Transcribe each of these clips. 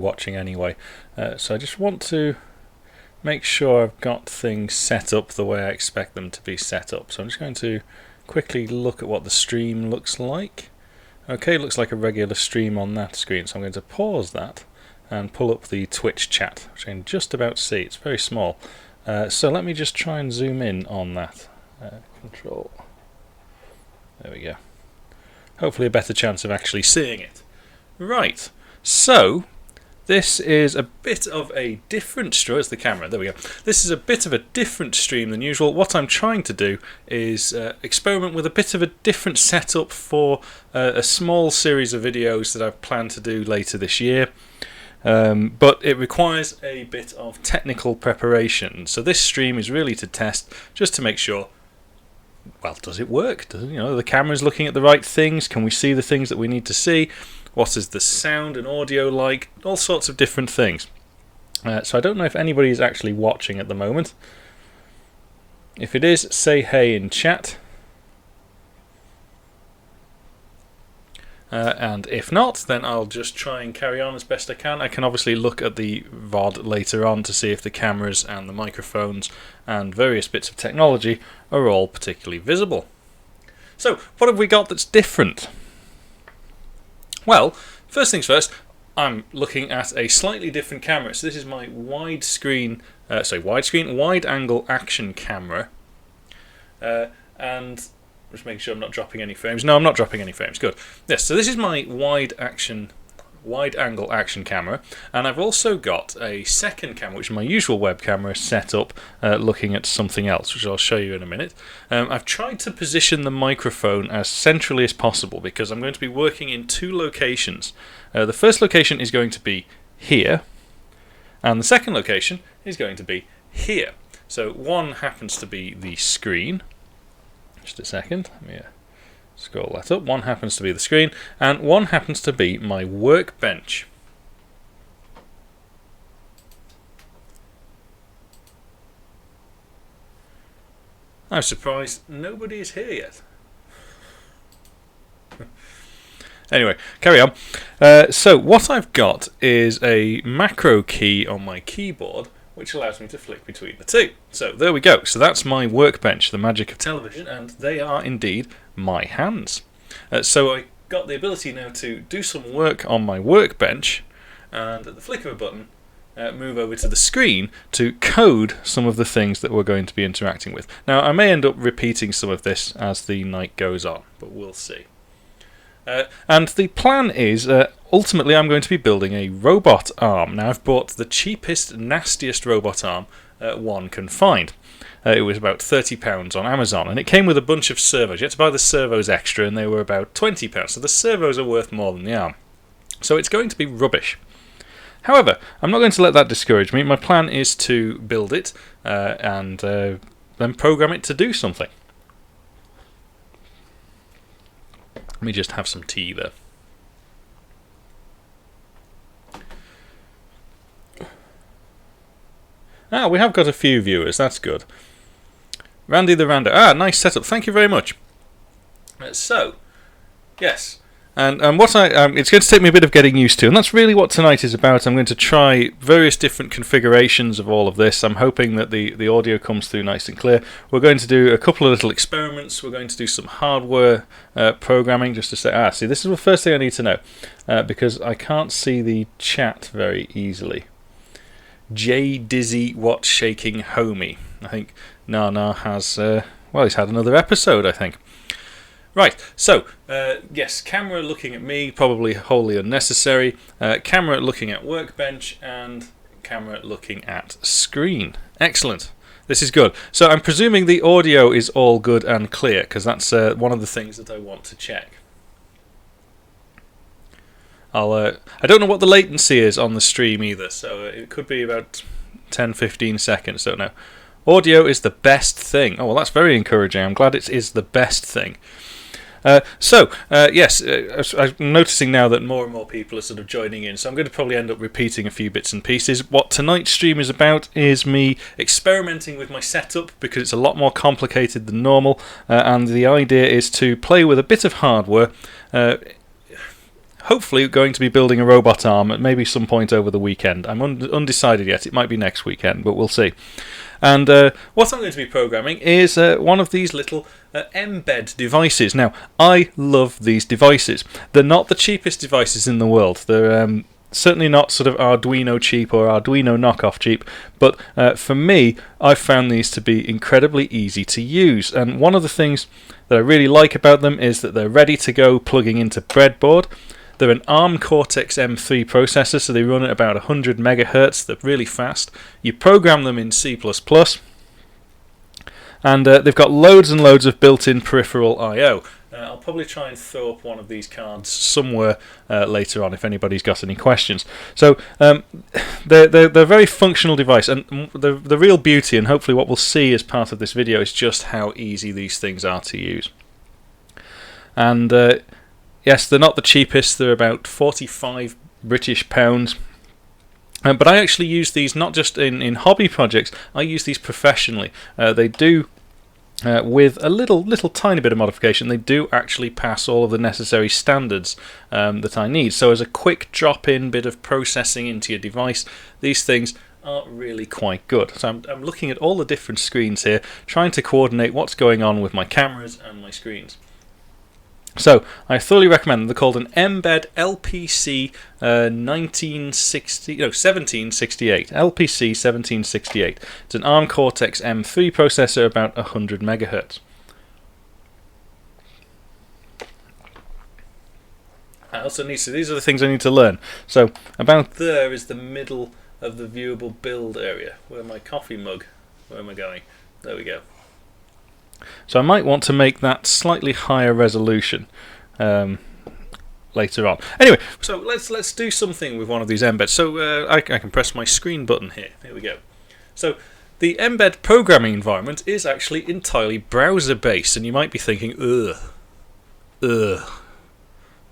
watching anyway. So I just want to make sure I've got things set up the way I expect them to be set up. So I'm just going to quickly look at what the stream looks like. Okay, it looks like a regular stream on that screen, so I'm going to pause that and pull up the Twitch chat, which I can just about see. It's very small. So let me just try and zoom in on that. Control. There we go. Hopefully a better chance of actually seeing it. Right, so this is a bit of a different stream. It's the camera, there we go. This is a bit of a different stream than usual. What I'm trying to do is experiment with a bit of a different setup for a small series of videos that I've planned to do later this year. But it requires a bit of technical preparation. So this stream is really to test, just to make sure, well, does it work? The camera's looking at the right things? Can we see the things that we need to see? What is the sound and audio like? All sorts of different things. So I don't know if anybody is actually watching at the moment. If it is, say hey in chat. And if not, then I'll just try and carry on as best I can. I can obviously look at the VOD later on to see if the cameras and the microphones and various bits of technology are all particularly visible. So, what have we got that's different? Well, first things first, I'm looking at a slightly different camera. So this is my wide angle action camera. And just making sure I'm not dropping any frames. No, I'm not dropping any frames. Good. Yes, so this is my wide angle action camera, and I've also got a second camera, which is my usual web camera, set up looking at something else, which I'll show you in a minute. I've tried to position the microphone as centrally as possible because I'm going to be working in two locations. The first location is going to be here, and the second location is going to be here. So one happens to be the screen. Just a second, let me scroll that up. One happens to be the screen, and one happens to be my workbench. I'm surprised nobody is here yet. Anyway, carry on. So what I've got is a macro key on my keyboard, which allows me to flick between the two. So there we go. So that's my workbench, the magic of television, and they are indeed my hands. So I got the ability now to do some work on my workbench, and at the flick of a button, move over to the screen to code some of the things that we're going to be interacting with. Now, I may end up repeating some of this as the night goes on, but we'll see. And the plan is, ultimately I'm going to be building a robot arm. Now I've bought the cheapest, nastiest robot arm one can find. It was about £30 on Amazon, and it came with a bunch of servos. You had to buy the servos extra, and they were about £20, so the servos are worth more than the arm. So it's going to be rubbish. However, I'm not going to let that discourage me. My plan is to build it and then program it to do something. Let me just have some tea there. Ah, we have got a few viewers, that's good. Randy the Rando. Ah, nice setup, thank you very much. So, yes. And what it's going to take me a bit of getting used to, and that's really what tonight is about. I'm going to try various different configurations of all of this. I'm hoping that the audio comes through nice and clear. We're going to do a couple of little experiments. We're going to do some hardware programming just to say, see, this is the first thing I need to know, because I can't see the chat very easily. J Dizzy What Shaking Homie. I think Nana has, well, he's had another episode, I think. Right, so, yes, camera looking at me, probably wholly unnecessary. Camera looking at workbench, and camera looking at screen. Excellent. This is good. So I'm presuming the audio is all good and clear, because that's one of the things that I want to check. I don't know what the latency is on the stream either, so it could be about 10-15 seconds, don't know. Audio is the best thing. Oh, well, that's very encouraging. I'm glad it is the best thing. Yes, I'm noticing now that more and more people are sort of joining in, so I'm going to probably end up repeating a few bits and pieces. What tonight's stream is about is me experimenting with my setup, because it's a lot more complicated than normal, and the idea is to play with a bit of hardware, hopefully going to be building a robot arm at maybe some point over the weekend. I'm undecided yet. It might be next weekend, but we'll see. And what I'm going to be programming is one of these little mbed devices. Now, I love these devices. They're not the cheapest devices in the world. They're certainly not sort of Arduino cheap or Arduino knockoff cheap, but for me, I've found these to be incredibly easy to use. And one of the things that I really like about them is that they're ready to go plugging into breadboard. They're an ARM Cortex M3 processor, so they run at about 100 megahertz. They're really fast. You program them in C++, and they've got loads and loads of built-in peripheral I/O. I'll probably try and throw up one of these cards somewhere later on if anybody's got any questions. So they're a very functional device, and the real beauty, and hopefully what we'll see as part of this video, is just how easy these things are to use. And yes, they're not the cheapest. They're about 45 British pounds. But I actually use these not just in hobby projects. I use these professionally. They do, with a little tiny bit of modification, they do actually pass all of the necessary standards that I need. So as a quick drop-in bit of processing into your device, these things are really quite good. So I'm looking at all the different screens here, trying to coordinate what's going on with my cameras and my screens. So I thoroughly recommend them. They're called an mbed LPC 1768. LPC 1768. It's an ARM Cortex M3 processor, about 100 megahertz. I also need to. These are the things I need to learn. So about there is the middle of the viewable build area. Where my coffee mug? Where am I going? There we go. So I might want to make that slightly higher resolution later on. Anyway, so let's do something with one of these embeds. So I can press my screen button here. Here we go. So the mbed programming environment is actually entirely browser-based, and you might be thinking,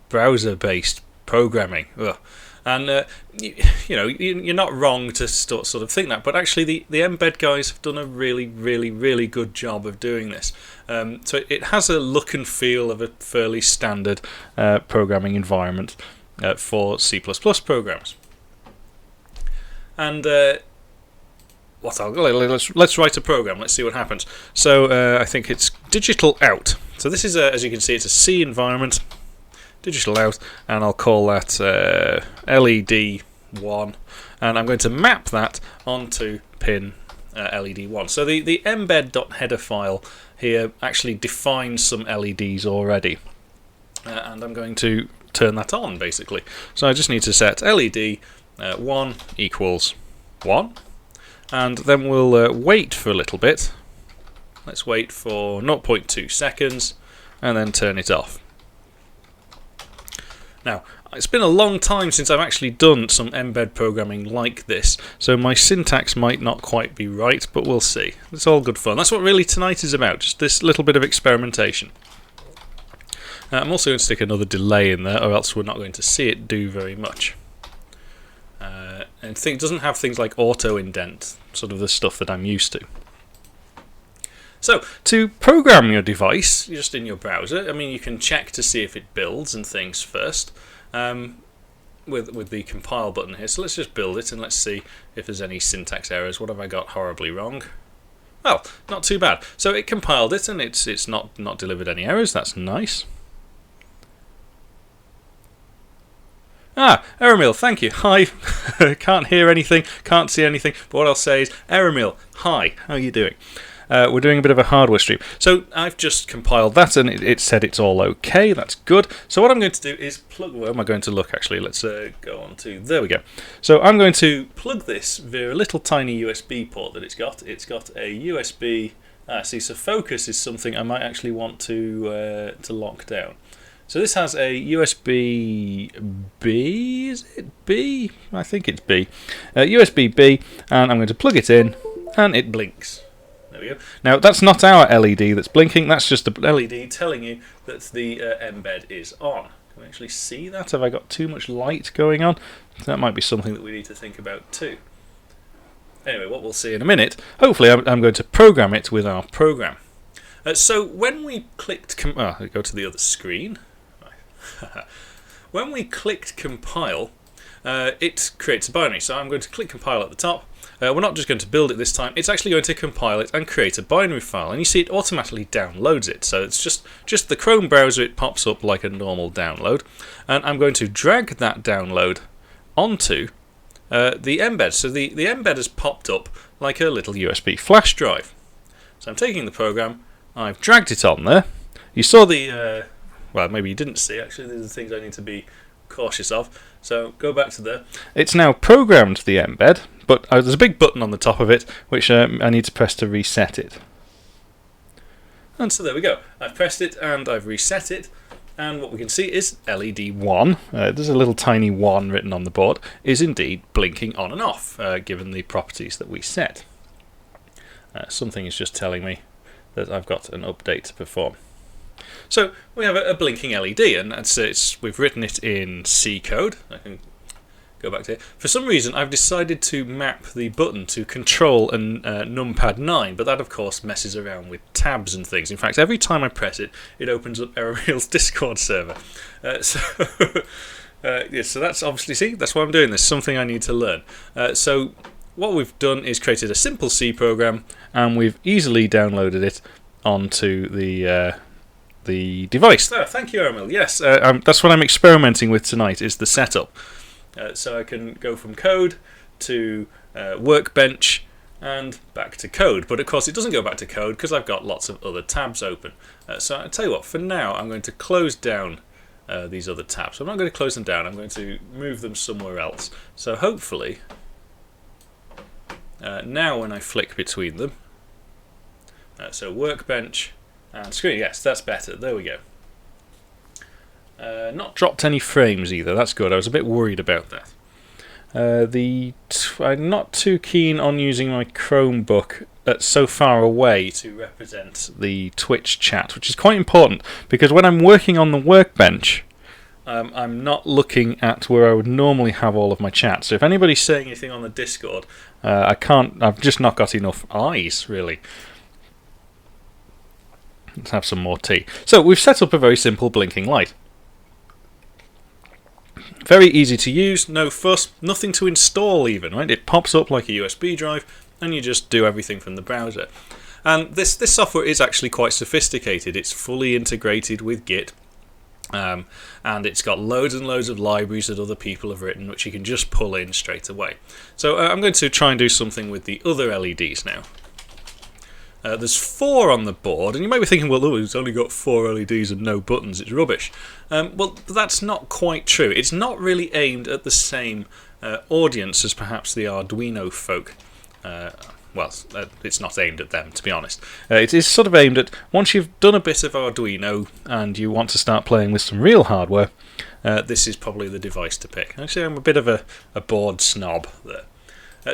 browser-based programming. Ugh. And you're not wrong to sort of think that, but actually the mbed guys have done a really good job of doing this. So it has a look and feel of a fairly standard programming environment for C++ programs. And let's write a program. Let's see what happens. So I think it's digital out. So this is as you can see, it's a C environment. Digital out, and I'll call that LED1, and I'm going to map that onto pin LED1. So the mbed.header file here actually defines some LEDs already, and I'm going to turn that on basically. So I just need to set LED 1 equals 1, and then we'll wait for a little bit. Let's wait for 0.2 seconds and then turn it off. Now, it's been a long time since I've actually done some mbed programming like this, so my syntax might not quite be right, but we'll see. It's all good fun. That's what really tonight is about, just this little bit of experimentation. I'm also going to stick another delay in there, or else we're not going to see it do very much. And it doesn't have things like auto-indent, sort of the stuff that I'm used to. So, to program your device, just in your browser, I mean, you can check to see if it builds and things first with the compile button here. So let's just build it and let's see if there's any syntax errors. What have I got horribly wrong? Well, not too bad. So it compiled it and it's not delivered any errors. That's nice. Errormill, thank you. Hi. Can't hear anything, can't see anything, but what I'll say is, Errormill, hi, how are you doing? We're doing a bit of a hardware stream. So I've just compiled that and it said it's all okay. That's good. So what I'm going to do is plug... Where am I going to look actually? Let's go on to... There we go. So I'm going to plug this via a little tiny USB port that it's got. It's got a USB... see, so focus is something I might actually want to lock down. So this has a USB B, is it B? I think it's B. USB B, and I'm going to plug it in and it blinks. There we go. Now that's not our LED that's blinking, that's just the LED telling you that the mbed is on. Can we actually see that? Have I got too much light going on? That might be something that we need to think about too. Anyway, what we'll see in a minute, hopefully I'm going to program it with our program. So when we clicked... go to the other screen. when we clicked compile, it creates a binary. So I'm going to click compile at the top. We're not just going to build it this time, it's actually going to compile it and create a binary file, and you see it automatically downloads it. So it's just the Chrome browser, it pops up like a normal download, and I'm going to drag that download onto the mbed. So the mbed has popped up like a little USB flash drive. So I'm taking the program, I've dragged it on there. You saw the, well, maybe you didn't see, actually, these are the things I need to be cautious of. So go back to there. It's now programmed the mbed, but there's a big button on the top of it which I need to press to reset it. And so there we go. I've pressed it and I've reset it, and what we can see is LED 1, there's a little tiny 1 written on the board, is indeed blinking on and off, given the properties that we set. Something is just telling me that I've got an update to perform. So we have a blinking LED, and we've written it in C code. I can go back to it. For some reason, I've decided to map the button to Control and numpad 9, but that of course messes around with tabs and things. In fact, every time I press it, it opens up Errorreal's Discord server. Yeah, so that's obviously, see, that's why I'm doing this. Something I need to learn. So what we've done is created a simple C program, and we've easily downloaded it onto the device. Oh, thank you, Errorreal. Yes, that's what I'm experimenting with tonight, is the setup. So I can go from code to workbench and back to code. But of course it doesn't go back to code because I've got lots of other tabs open. So I'll tell you what, for now I'm going to close down these other tabs. So I'm not going to close them down, I'm going to move them somewhere else. So hopefully, now when I flick between them, so workbench and screen, yes, that's better, there we go. Not dropped any frames either, that's good, I was a bit worried about that. I'm not too keen on using my Chromebook so far away to represent the Twitch chat, which is quite important, because when I'm working on the workbench, I'm not looking at where I would normally have all of my chat. So if anybody's saying anything on the Discord, I've just not got enough eyes, really. Let's have some more tea. So we've set up a very simple blinking light. Very easy to use, no fuss, nothing to install even, right? It pops up like a USB drive and you just do everything from the browser. And this software is actually quite sophisticated. It's fully integrated with Git, and it's got loads and loads of libraries that other people have written which you can just pull in straight away. So I'm going to try and do something with the other LEDs now. There's 4 on the board, and you might be thinking, well, it's only got 4 LEDs and no buttons, it's rubbish. Well, that's not quite true. It's not really aimed at the same audience as perhaps the Arduino folk. Well, it's not aimed at them, to be honest. It is sort of aimed at, once you've done a bit of Arduino and you want to start playing with some real hardware, this is probably the device to pick. Actually, I'm a bit of a board snob there.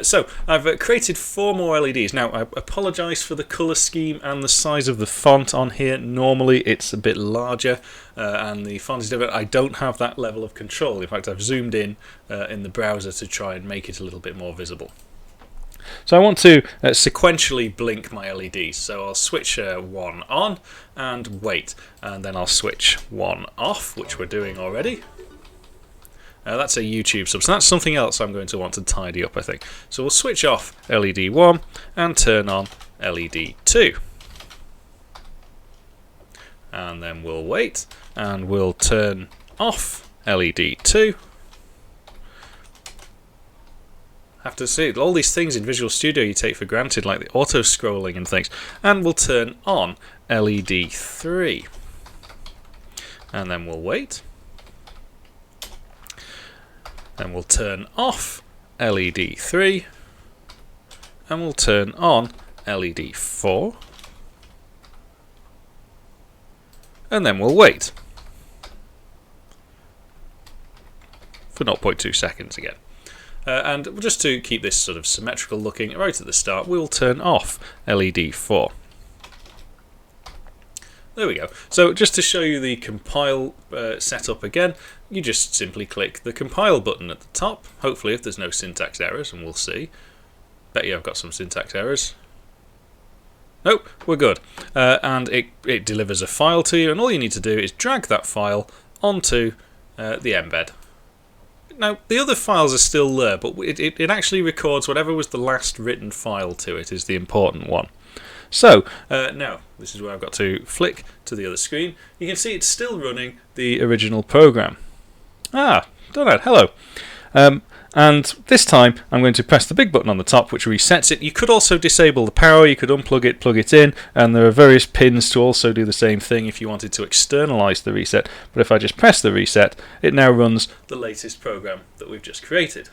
So I've created 4 more LEDs. Now I apologise for the colour scheme and the size of the font on here. Normally it's a bit larger and the font is different. I don't have that level of control. In fact, I've zoomed in the browser to try and make it a little bit more visible. So I want to sequentially blink my LEDs. So I'll switch 1 on and wait, and then I'll switch 1 off, which we're doing already. That's a YouTube sub, so that's something else I'm going to want to tidy up, I think. So we'll switch off LED 1 and turn on LED 2. And then we'll wait, and we'll turn off LED 2. Have to see all these things in Visual Studio you take for granted, like the auto-scrolling and things. And we'll turn on LED 3. And then we'll wait. Then we'll turn off LED 3 and we'll turn on LED 4 and then we'll wait for 0.2 seconds again. And just to keep this sort of symmetrical looking, right at the start we'll turn off LED 4. There we go. So just to show you the compile setup again, you just simply click the compile button at the top, hopefully if there's no syntax errors, and we'll see. Bet you I've got some syntax errors. Nope, we're good. And it delivers a file to you, and all you need to do is drag that file onto the mbed. Now, the other files are still there, but it actually records whatever was the last written file to it is the important one. So, now, this is where I've got to flick to the other screen. You can see it's still running the original program. Ah, done it. Hello. And this time, I'm going to press the big button on the top, which resets it. You could also disable the power, you could unplug it, plug it in, and there are various pins to also do the same thing if you wanted to externalize the reset. But if I just press the reset, it now runs the latest program that we've just created,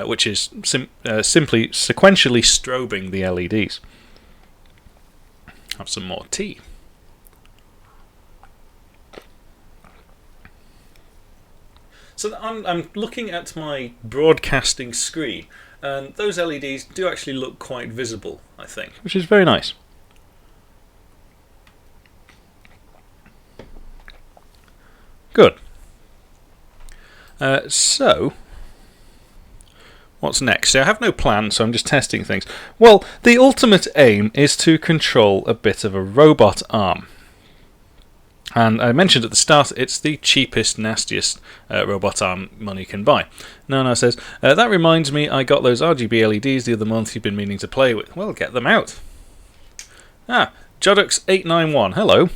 which is simply sequentially strobing the LEDs. Have some more tea. So I'm looking at my broadcasting screen, and those LEDs do actually look quite visible, I think. Which is very nice. Good. So, what's next? So I have no plan, so I'm just testing things. Well, the ultimate aim is to control a bit of a robot arm. And I mentioned at the start, it's the cheapest, nastiest robot arm money can buy. Nana says, that reminds me, I got those RGB LEDs the other month you've been meaning to play with. Well, get them out. Ah, Jodux891, hello.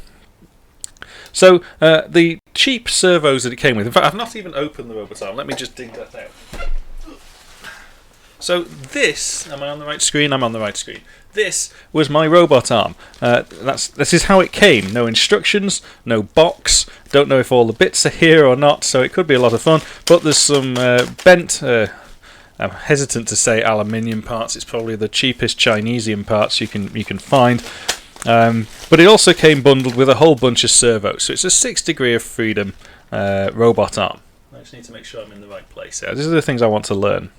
So, the cheap servos that it came with, in fact, I've not even opened the robot arm, let me just dig that out. So this, am I on the right screen? I'm on the right screen. This was my robot arm. This is how it came. No instructions, no box. Don't know if all the bits are here or not, so it could be a lot of fun. But there's some bent, I'm hesitant to say aluminium parts. It's probably the cheapest Chinesian parts you can find. But it also came bundled with a whole bunch of servos. So it's a 6 degree of freedom robot arm. I just need to make sure I'm in the right place here. These are the things I want to learn.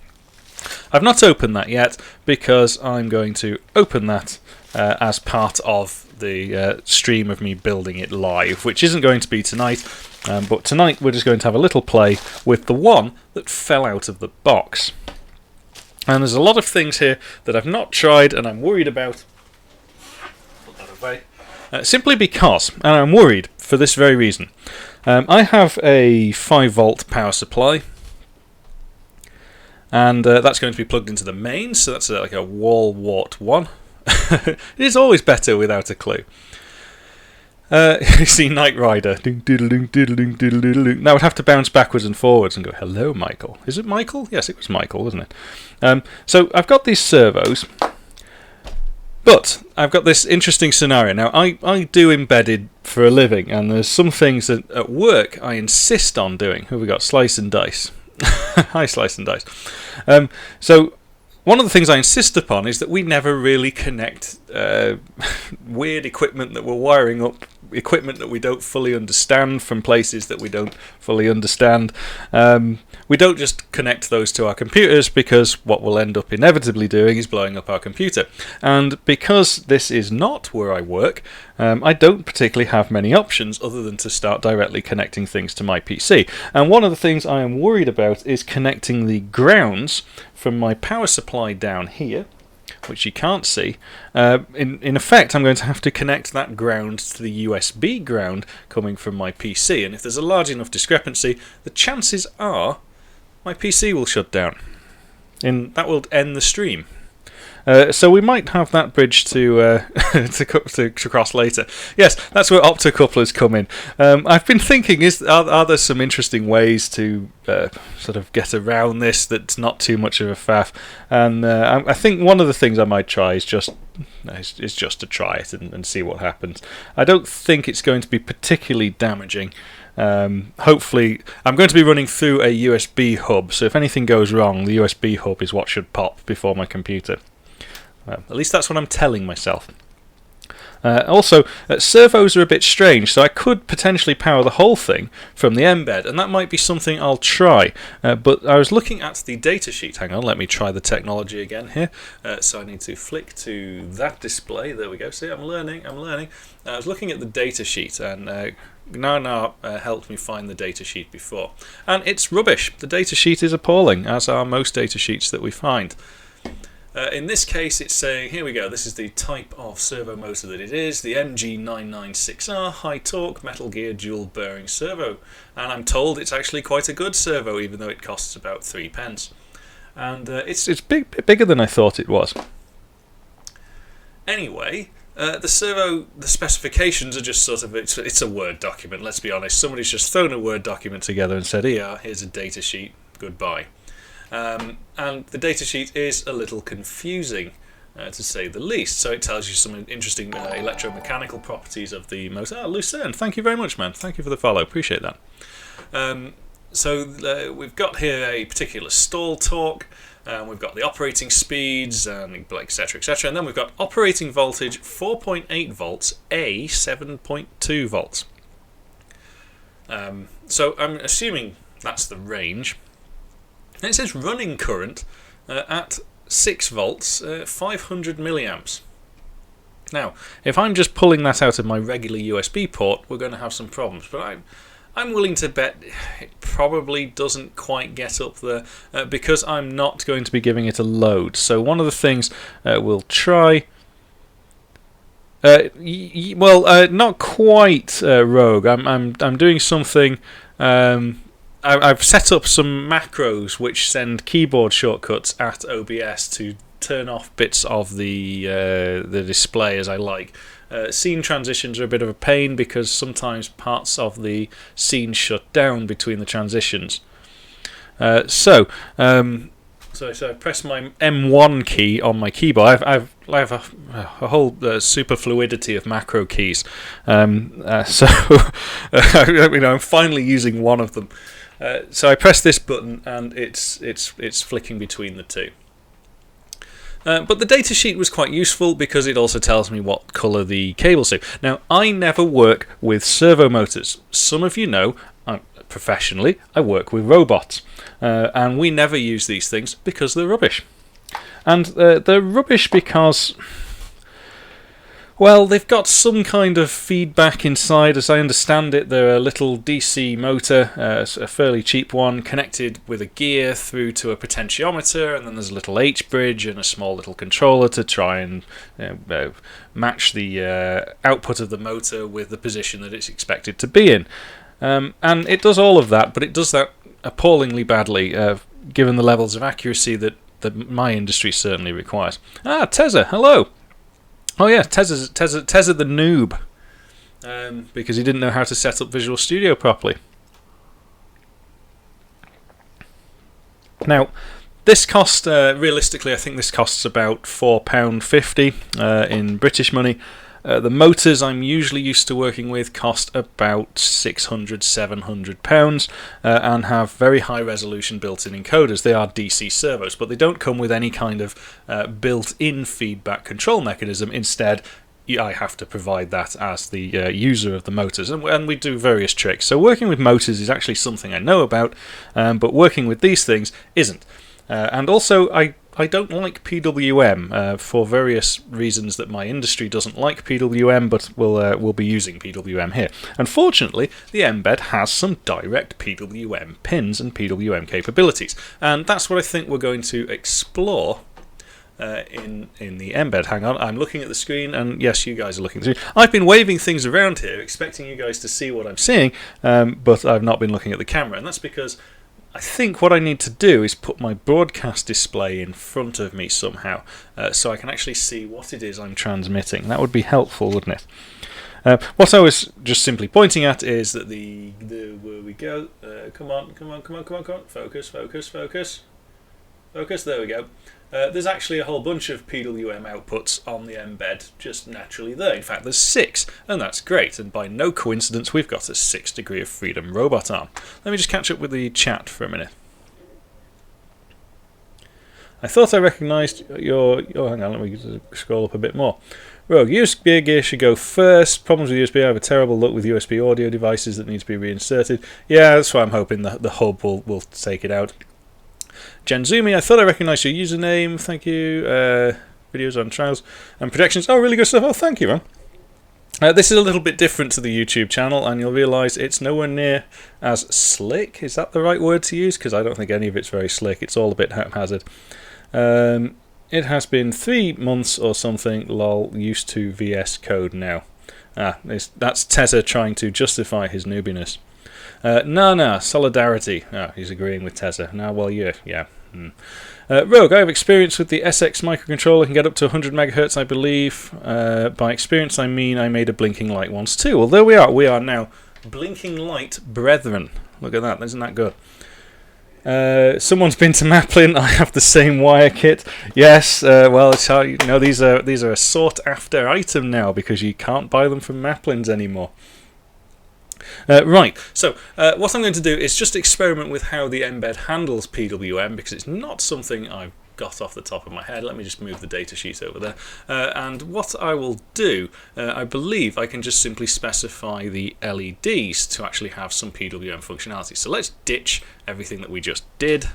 I've not opened that yet because I'm going to open that as part of the stream of me building it live, which isn't going to be tonight, but tonight we're just going to have a little play with the one that fell out of the box. And there's a lot of things here that I've not tried and I'm worried about. Put that away. Simply because, and I'm worried for this very reason, I have a 5-volt power supply. And that's going to be plugged into the mains, so that's like a wall wart one. It is always better without a clue. You see Knight Rider. Now I would have to bounce backwards and forwards and go, hello, Michael. Is it Michael? Yes, it was Michael, wasn't it? So I've got these servos, but I've got this interesting scenario. Now, I do embedded for a living, and there's some things that at work I insist on doing. Who have we got? Slice and Dice. Hi, Slice and Dice. So one of the things I insist upon is that we never really connect weird equipment that we're wiring up, equipment that we don't fully understand from places that we don't fully understand. We don't just connect those to our computers, because what we'll end up inevitably doing is blowing up our computer. And because this is not where I work, I don't particularly have many options other than to start directly connecting things to my PC. And one of the things I am worried about is connecting the grounds from my power supply down here, which you can't see. In effect, I'm going to have to connect that ground to the USB ground coming from my PC, and if there's a large enough discrepancy, the chances are my PC will shut down. And that will end the stream. So we might have that bridge to cross later. Yes, that's where optocouplers come in. I've been thinking, are there some interesting ways to sort of get around this that's not too much of a faff? And I think one of the things I might try is just to try it and see what happens. I don't think it's going to be particularly damaging. Hopefully, I'm going to be running through a USB hub, so if anything goes wrong, the USB hub is what should pop before my computer. At least that's what I'm telling myself. Also, servos are a bit strange, so I could potentially power the whole thing from the mbed, and that might be something I'll try. But I was looking at the datasheet. Hang on, let me try the technology again here. So I need to flick to that display. There we go. See, I'm learning. I was looking at the datasheet, and Nana helped me find the datasheet before. And it's rubbish. The datasheet is appalling, as are most datasheets that we find. In this case, it's saying, here we go, this is the type of servo motor that it is, the MG996R high torque metal gear dual bearing servo. And I'm told it's actually quite a good servo, even though it costs about 3 pence. And it's bigger than I thought it was. Anyway, the servo, the specifications are just sort of, it's a Word document, let's be honest. Somebody's just thrown a Word document together and said, here, here's a data sheet, goodbye. And the datasheet is a little confusing, to say the least. So it tells you some interesting electromechanical properties of the motor. Oh, Lucerne, thank you very much, man. Thank you for the follow. Appreciate that. So we've got here a particular stall torque. We've got the operating speeds, etc., etc. And then we've got operating voltage 4.8 volts, A 7.2 volts. So I'm assuming that's the range. And it says running current at 6 volts, 500 milliamps. Now, if I'm just pulling that out of my regular USB port, we're going to have some problems. But I'm willing to bet it probably doesn't quite get up there because I'm not going to be giving it a load. So one of the things we'll try... not quite rogue. I'm doing something... I've set up some macros which send keyboard shortcuts at OBS to turn off bits of the display as I like. Scene transitions are a bit of a pain because sometimes parts of the scene shut down between the transitions. So I press my M1 key on my keyboard. I have a whole super fluidity of macro keys. I'm finally using one of them. So I press this button and it's flicking between the two. But the datasheet was quite useful because it also tells me what colour the cables do. Now, I never work with servo motors. Some of you know, professionally, I work with robots. And we never use these things because they're rubbish. And they're rubbish because... well, they've got some kind of feedback inside. As I understand it, they're a little DC motor, a fairly cheap one, connected with a gear through to a potentiometer, and then there's a little H-bridge and a small little controller to try and match the output of the motor with the position that it's expected to be in. And it does all of that, but it does that appallingly badly, given the levels of accuracy that my industry certainly requires. Ah, Tezza, hello! Oh yeah, Tezza the noob, because he didn't know how to set up Visual Studio properly. Now, this cost, realistically, I think this costs about £4.50 in British money. The motors I'm usually used to working with cost about £600–700 and have very high resolution built-in encoders. They are DC servos, but they don't come with any kind of built-in feedback control mechanism. Instead, I have to provide that as the user of the motors, and we do various tricks. So working with motors is actually something I know about, but working with these things isn't. And also, I don't like PWM for various reasons that my industry doesn't like PWM, but we'll be using PWM here. Unfortunately, the mbed has some direct PWM pins and PWM capabilities, and that's what I think we're going to explore in the mbed. Hang on, I'm looking at the screen, and yes, you guys are looking at the screen. I've been waving things around here, expecting you guys to see what I'm seeing, but I've not been looking at the camera, and that's because I think what I need to do is put my broadcast display in front of me somehow, so I can actually see what it is I'm transmitting. That would be helpful, wouldn't it? What I was just simply pointing at is that where we go, come on, focus, there we go. There's actually a whole bunch of PWM outputs on the mbed just naturally there. In fact, there's 6, and that's great. And by no coincidence, we've got a 6 degree of freedom robot arm. Let me just catch up with the chat for a minute. I thought I recognised your hang on, let me scroll up a bit more. Rogue, USB gear should go first. Problems with USB, I have a terrible luck with USB audio devices that need to be reinserted. Yeah, that's why I'm hoping the hub will take it out. Genzumi, I thought I recognised your username. Thank you. Videos on trials and projections. Oh, really good stuff. Oh, thank you, man. This is a little bit different to the YouTube channel, and you'll realise it's nowhere near as slick. Is that the right word to use? Because I don't think any of it's very slick. It's all a bit haphazard. it has been 3 months or something, lol, used to VS Code now. That's Tezza trying to justify his noobiness. No, solidarity. He's agreeing with Tezza. Well, yeah. Rogue, I have experience with the SX microcontroller, can get up to 100 megahertz, I believe. By experience, I mean I made a blinking light once too. Well, there we are. We are now blinking light brethren. Look at that. Isn't that good? Someone's been to Maplin. I have the same wire kit. Yes. Well, it's how these are a sought after item now because you can't buy them from Maplins anymore. Right, so what I'm going to do is just experiment with how the mbed handles PWM because it's not something I've got off the top of my head. Let me just move the datasheet over there. And what I will do, I believe I can just simply specify the LEDs to actually have some PWM functionality. So let's ditch everything that we just did.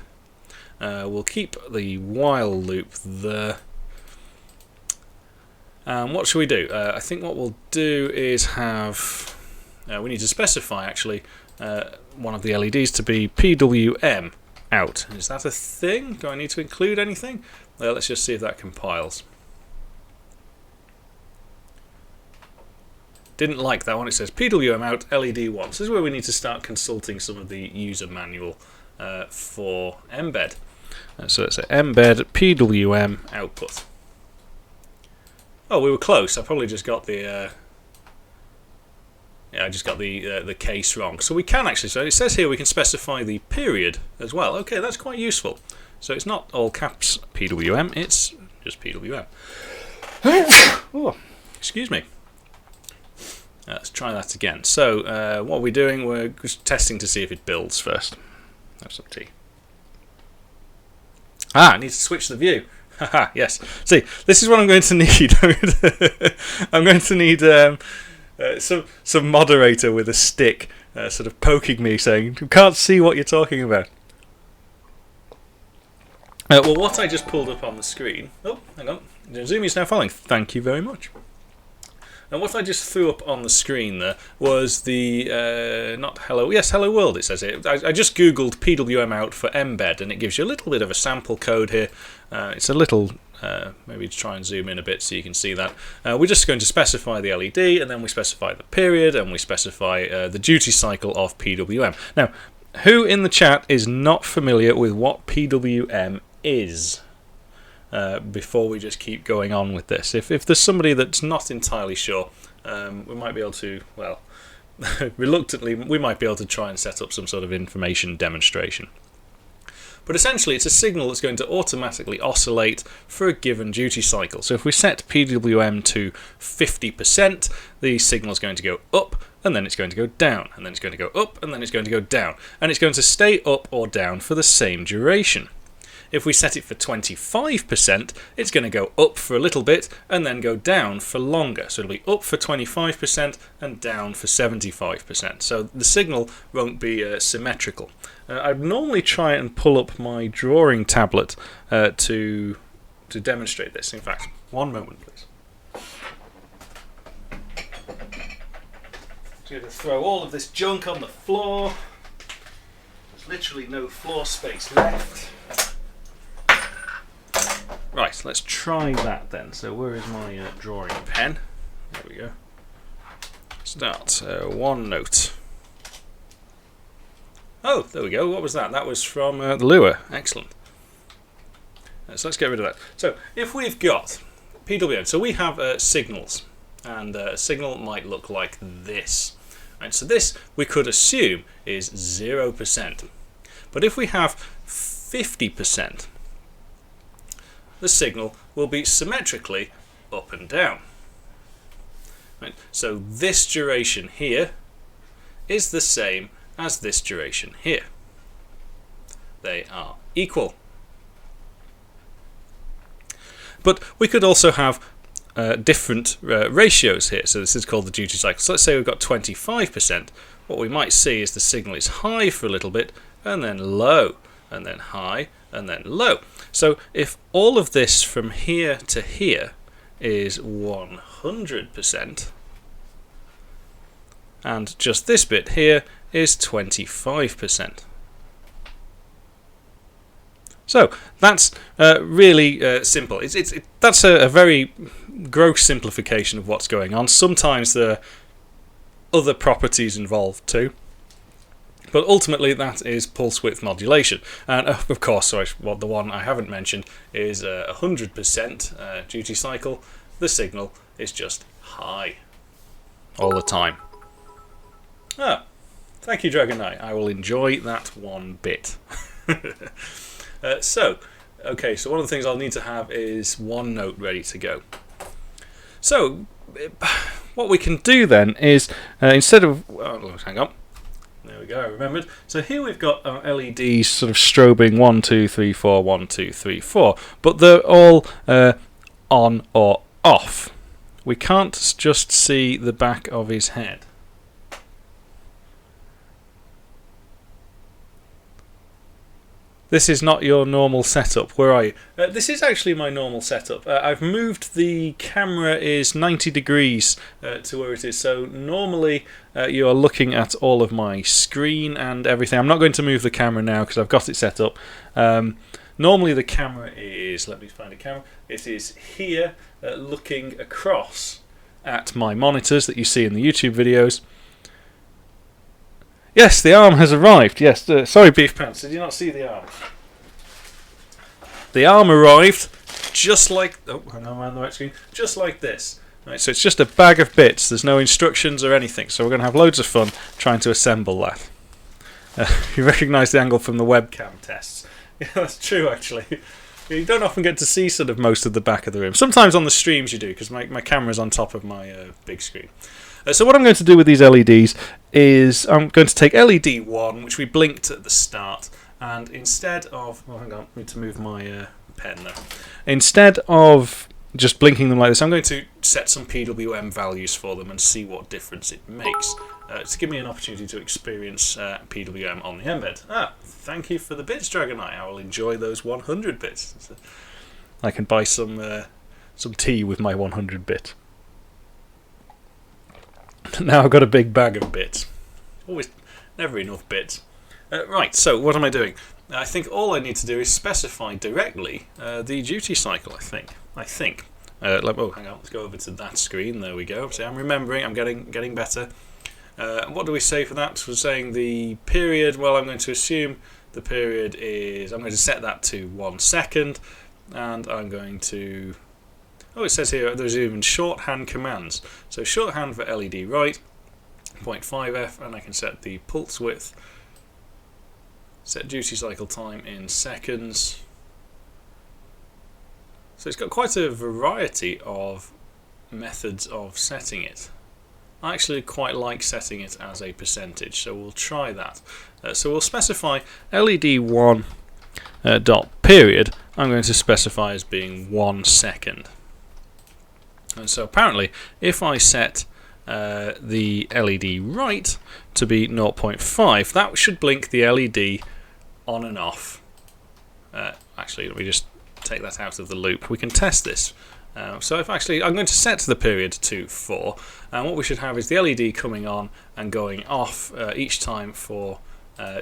We'll keep the while loop there. What should we do? I think what we'll do is have... we need to specify actually one of the LEDs to be PWM out. Is that a thing? Do I need to include anything? Let's just see if that compiles. Didn't like that one. It says PWM out LED 1. So this is where we need to start consulting some of the user manual for mbed. So let's say mbed PWM output. Oh, we were close. I probably just got the... I just got the case wrong. So we can actually, so it says here we can specify the period as well. Okay, that's quite useful. So it's not all caps PWM, it's just PWM. Oh, excuse me. Let's try that again. So what are we doing? We're just testing to see if it builds first. Have some tea. I need to switch the view. Haha, yes. See, this is what I'm going to need. I'm going to need... some moderator with a stick sort of poking me saying, you can't see what you're talking about. Well, what I just pulled up on the screen... Oh, hang on. Zoom is now following. Thank you very much. And what I just threw up on the screen there was the... not hello... Yes, hello world, it says here. I just googled PWM out for mbed, and it gives you a little bit of a sample code here. It's a little... maybe try and zoom in a bit so you can see that. We're just going to specify the LED, and then we specify the period, and we specify the duty cycle of PWM. Now, who in the chat is not familiar with what PWM is? Before we just keep going on with this. If there's somebody that's not entirely sure, we might be able to, well, reluctantly, we might be able to try and set up some sort of information demonstration. But essentially it's a signal that's going to automatically oscillate for a given duty cycle. So if we set PWM to 50%, the signal is going to go up, and then it's going to go down, and then it's going to go up, and then it's going to go down. And it's going to stay up or down for the same duration. If we set it for 25%, it's going to go up for a little bit and then go down for longer. So it'll be up for 25% and down for 75%. So the signal won't be symmetrical. I'd normally try and pull up my drawing tablet to demonstrate this. In fact, one moment, please. I'm going to throw all of this junk on the floor. There's literally no floor space left. Right, let's try that then. So where is my drawing pen? There we go. Start OneNote. Oh, there we go. What was that? That was from the Lua. Excellent. So let's get rid of that. So if we've got PWM, so we have signals, and a signal might look like this. Right, so this we could assume is 0%. But if we have 50%, the signal will be symmetrically up and down. Right, so this duration here is the same as this duration here. They are equal. But we could also have different ratios here. So this is called the duty cycle. So let's say we've got 25%. What we might see is the signal is high for a little bit, and then low, and then high, and then low. So if all of this from here to here is 100%, and just this bit here is 25%. So that's really simple. That's a very gross simplification of what's going on. Sometimes there are other properties involved too, but ultimately that is pulse width modulation. And of course, sorry, the one I haven't mentioned is 100% duty cycle. The signal is just high all the time. Ah, thank you, Dragon Knight. I will enjoy that 1 bit. So one of the things I'll need to have is one note ready to go. So, what we can do then is, instead of... hang on. There we go, I remembered. So here we've got our LEDs sort of strobing 1, 2, 3, 4, 1, 2, 3, 4. But they're all on or off. We can't just see the back of his head. This is not your normal setup. Where are you? This is actually my normal setup. I've moved the camera is 90 degrees to where it is. So normally you are looking at all of my screen and everything. I'm not going to move the camera now because I've got it set up. Normally the camera is, let me find a camera. It is here looking across at my monitors that you see in the YouTube videos. Yes, the arm has arrived. Yes, sorry, Beef Pants. Did you not see the arm? The arm arrived just like... Oh, hang on, I'm on the right screen. Just like this. Right, so it's just a bag of bits. There's no instructions or anything. So we're going to have loads of fun trying to assemble that. You recognise the angle from the webcam tests. Yeah, that's true, actually. You don't often get to see sort of most of the back of the room. Sometimes on the streams you do, because my camera's on top of my big screen. So what I'm going to do with these LEDs is I'm going to take LED 1, which we blinked at the start, and instead of... Oh, hang on, I need to move my pen there. Instead of just blinking them like this, I'm going to set some PWM values for them and see what difference it makes. To give me an opportunity to experience PWM on the mbed. Thank you for the bits, Dragon Eye. I will enjoy those 100 bits. I can buy some tea with my 100 bit. Now I've got a big bag of bits. Always, never enough bits. Right, so what am I doing? I think all I need to do is specify directly the duty cycle, I think. Oh, hang on, let's go over to that screen. There we go. See, I'm remembering, I'm getting better. What do we say for that? We're saying the period, well, I'm going to assume the period is, I'm going to set that to 1 second, and I'm going to... Oh, it says here there's even shorthand commands. So shorthand for LED right, 0.5F, and I can set the pulse width, set duty cycle time in seconds. So it's got quite a variety of methods of setting it. I actually quite like setting it as a percentage, so we'll try that. So we'll specify LED1 dot period. I'm going to specify as being 1 second. And so apparently, if I set the LED right to be 0.5, that should blink the LED on and off. Actually, let me just take that out of the loop. We can test this. So if actually, I'm going to set the period to 4, and what we should have is the LED coming on and going off each time for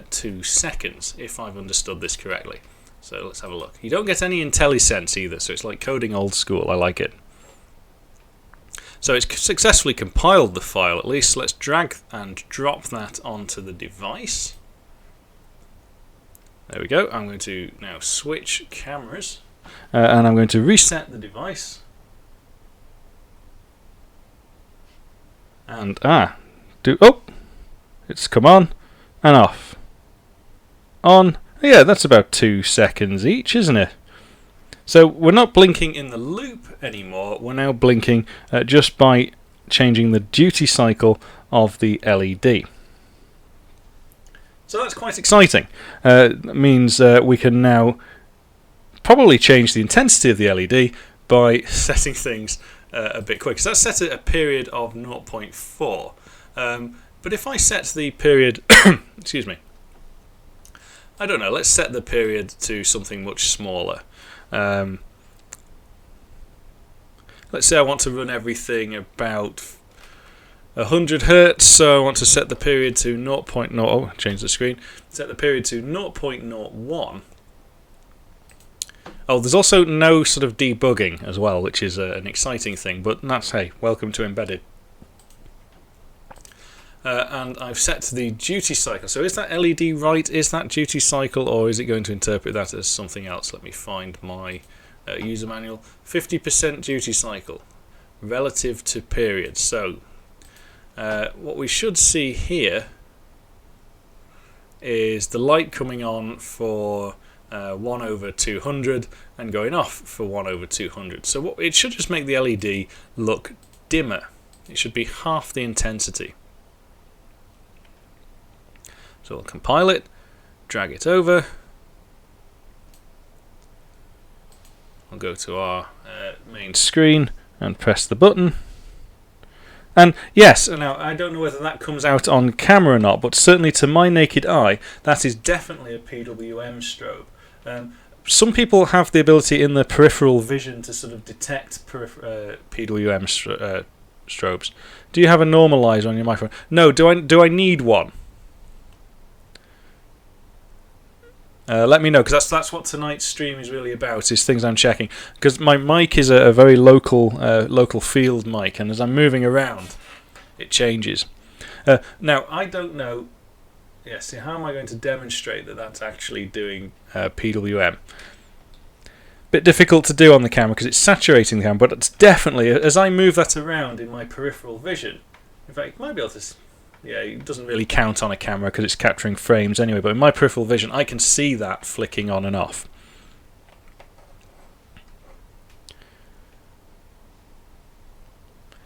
2 seconds, if I've understood this correctly. So let's have a look. You don't get any IntelliSense either, so it's like coding old school. I like it. So it's successfully compiled the file, at least. Let's drag and drop that onto the device. There we go. I'm going to now switch cameras, and I'm going to reset the device. And it's come on and off. On. Yeah, that's about 2 seconds each, isn't it? So we're not blinking in the loop anymore. We're now blinking just by changing the duty cycle of the LED. So that's quite exciting. That means we can now probably change the intensity of the LED by setting things a bit quicker. So that's set at a period of 0.4. But if I set the period, excuse me, I don't know, let's set the period to something much smaller. Let's say I want to run everything about 100 Hz, so I want to set the period to 0.0. Oh, change the screen. Set the period to 0.01. Oh, there's also no sort of debugging as well, which is an exciting thing, but that's, hey, welcome to embedded. And I've set the duty cycle. So is that LED right? Is that duty cycle, or is it going to interpret that as something else? Let me find my user manual. 50% duty cycle relative to period. So what we should see here is the light coming on for 1/200 and going off for 1/200. So it should just make the LED look dimmer. It should be half the intensity. So we'll compile it, drag it over. I'll go to our main screen and press the button. And yes, now I don't know whether that comes out on camera or not, but certainly to my naked eye, that is definitely a PWM strobe. Some people have the ability in their peripheral vision to sort of detect PWM strobes. Do you have a normalizer on your microphone? No. Do I need one? Let me know, because that's what tonight's stream is really about, is things I'm checking. Because my mic is a very local field mic, and as I'm moving around, it changes. Now, I don't know. Yes, how am I going to demonstrate that that's actually doing PWM? Bit difficult to do on the camera because it's saturating the camera, but it's definitely, as I move that around in my peripheral vision, in fact, you might be able to. Yeah, it doesn't really count on a camera because it's capturing frames anyway, but in my peripheral vision I can see that flicking on and off.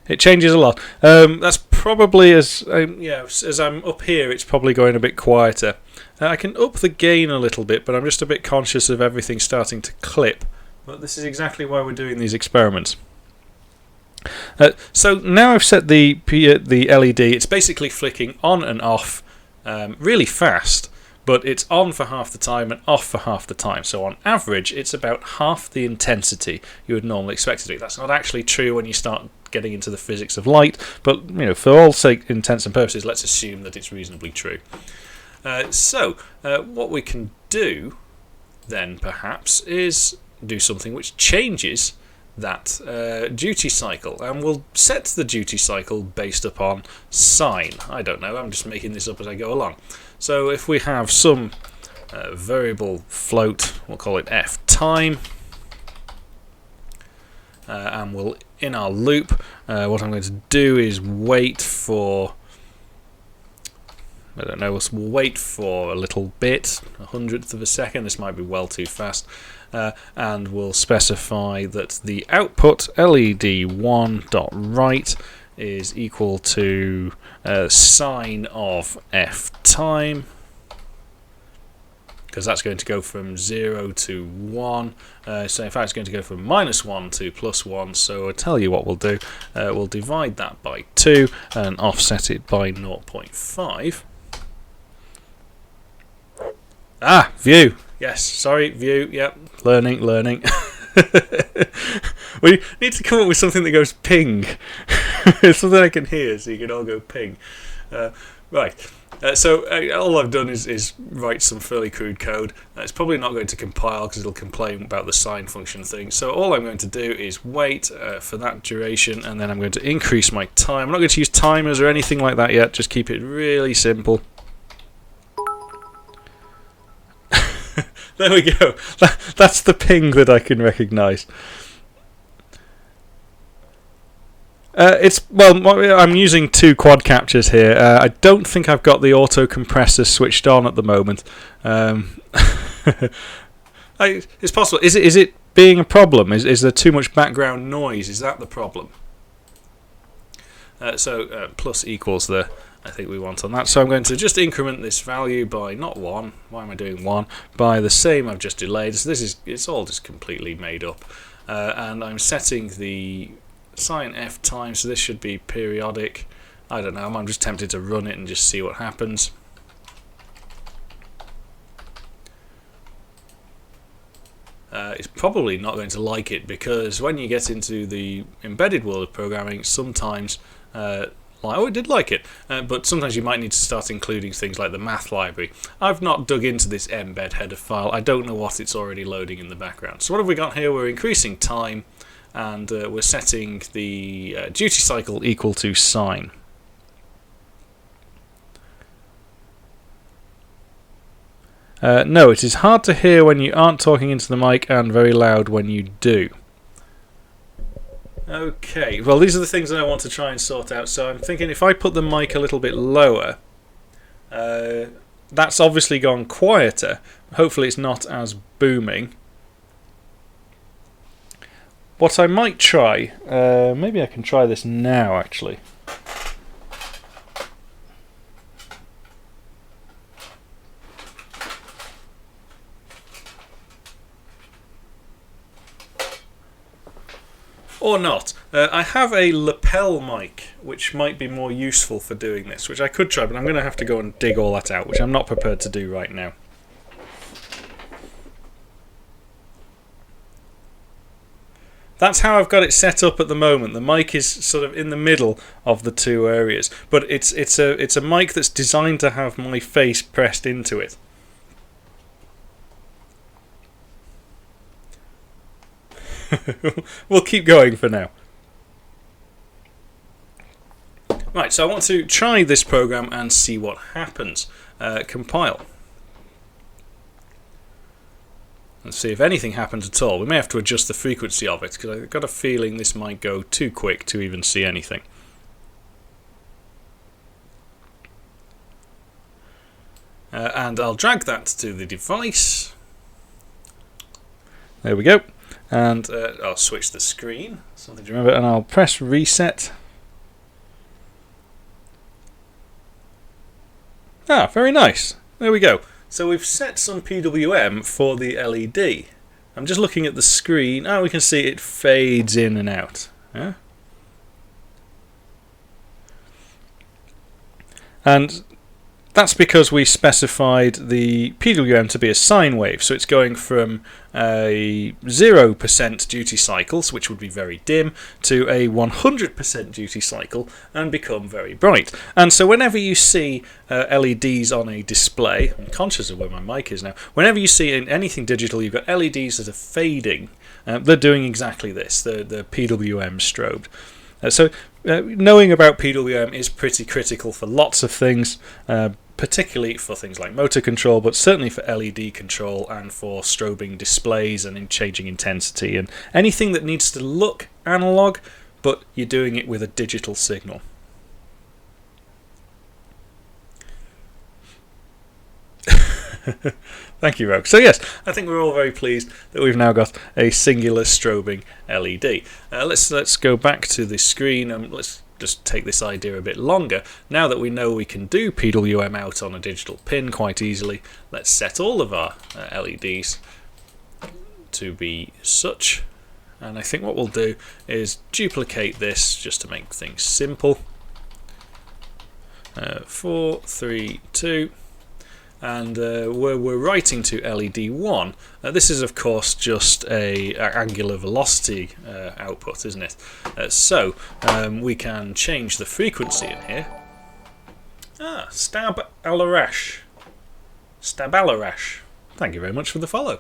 It changes a lot. That's probably as I'm up here, it's probably going a bit quieter. I can up the gain a little bit, but I'm just a bit conscious of everything starting to clip. But this is exactly why we're doing these experiments. So now I've set the LED. It's basically flicking on and off really fast, but it's on for half the time and off for half the time. So on average, it's about half the intensity you would normally expect it to be. That's not actually true when you start getting into the physics of light, but for all intents and purposes, let's assume that it's reasonably true. So what we can do then perhaps is do something which changes that duty cycle, and we'll set the duty cycle based upon sine. I don't know, I'm just making this up as I go along. So if we have some variable float, we'll call it f time, and we'll, in our loop, what I'm going to do is wait for, I don't know, we'll wait for a little bit, 100th of a second, this might be well too fast, and we'll specify that the output LED1.write is equal to sine of f time, because that's going to go from 0 to 1, so in fact it's going to go from -1 to +1, so I'll tell you what we'll do, we'll divide that by 2 and offset it by 0.5. View. Yes, sorry, view. Yep, learning. We need to come up with something that goes ping. Something I can hear, so you can all go ping. Right. So all I've done is write some fairly crude code. It's probably not going to compile because it'll complain about the sine function thing. So all I'm going to do is wait for that duration, and then I'm going to increase my time. I'm not going to use timers or anything like that yet. Just keep it really simple. There we go. That's the ping that I can recognise. I'm using 2 quad captures here. I don't think I've got the auto compressor switched on at the moment. It's possible. Is it being a problem? Is there too much background noise? Is that the problem? So plus equals the, I think we want on that. So I'm going to just increment this value by not 1. Why am I doing 1? By the same I've just delayed. So it's all just completely made up. And I'm setting the sine f time, so this should be periodic. I don't know, I'm just tempted to run it and just see what happens. It's probably not going to like it, because when you get into the embedded world of programming, sometimes Oh, I did like it, but sometimes you might need to start including things like the math library. I've not dug into this mbed header file. I don't know what it's already loading in the background. So what have we got here? We're increasing time, and we're setting the duty cycle equal to sine. No, it is hard to hear when you aren't talking into the mic and very loud when you do. Okay, well these are the things that I want to try and sort out. So I'm thinking if I put the mic a little bit lower, that's obviously gone quieter. Hopefully it's not as booming. What I might try, maybe I can try this now actually. Or not. I have a lapel mic which might be more useful for doing this, which I could try, but I'm going to have to go and dig all that out, which I'm not prepared to do right now. That's how I've got it set up at the moment. The mic is sort of in the middle of the two areas, but it's a mic that's designed to have my face pressed into it. We'll keep going for now. Right, so I want to try this program and see what happens. Compile. And see if anything happens at all. We may have to adjust the frequency of it, because I've got a feeling this might go too quick to even see anything. And I'll drag that to the device. There we go. And I'll switch the screen, something to remember, and I'll press reset. Ah, very nice. There we go. So we've set some PWM for the LED. I'm just looking at the screen. Oh, we can see it fades in and out. Yeah? And that's because we specified the PWM to be a sine wave, so it's going from a 0% duty cycles, which would be very dim, to a 100% duty cycle and become very bright. And so whenever you see LEDs on a display, I'm conscious of where my mic is now, whenever you see in anything digital you've got LEDs that are fading, they're doing exactly this, the PWM strobed. Knowing about PWM is pretty critical for lots of things, particularly for things like motor control, but certainly for LED control and for strobing displays and in changing intensity and anything that needs to look analog, but you're doing it with a digital signal. Thank you, Rogue. So yes, I think we're all very pleased that we've now got a singular strobing LED. Let's go back to the screen and let's just take this idea a bit longer. Now that we know we can do PWM out on a digital pin quite easily, let's set all of our LEDs to be such. And I think what we'll do is duplicate this just to make things simple. 4, 3, 2. And where we're writing to LED1, this is of course just a angular velocity output, isn't it? So we can change the frequency in here. Stab Alarash. Stab Alarash. Thank you very much for the follow.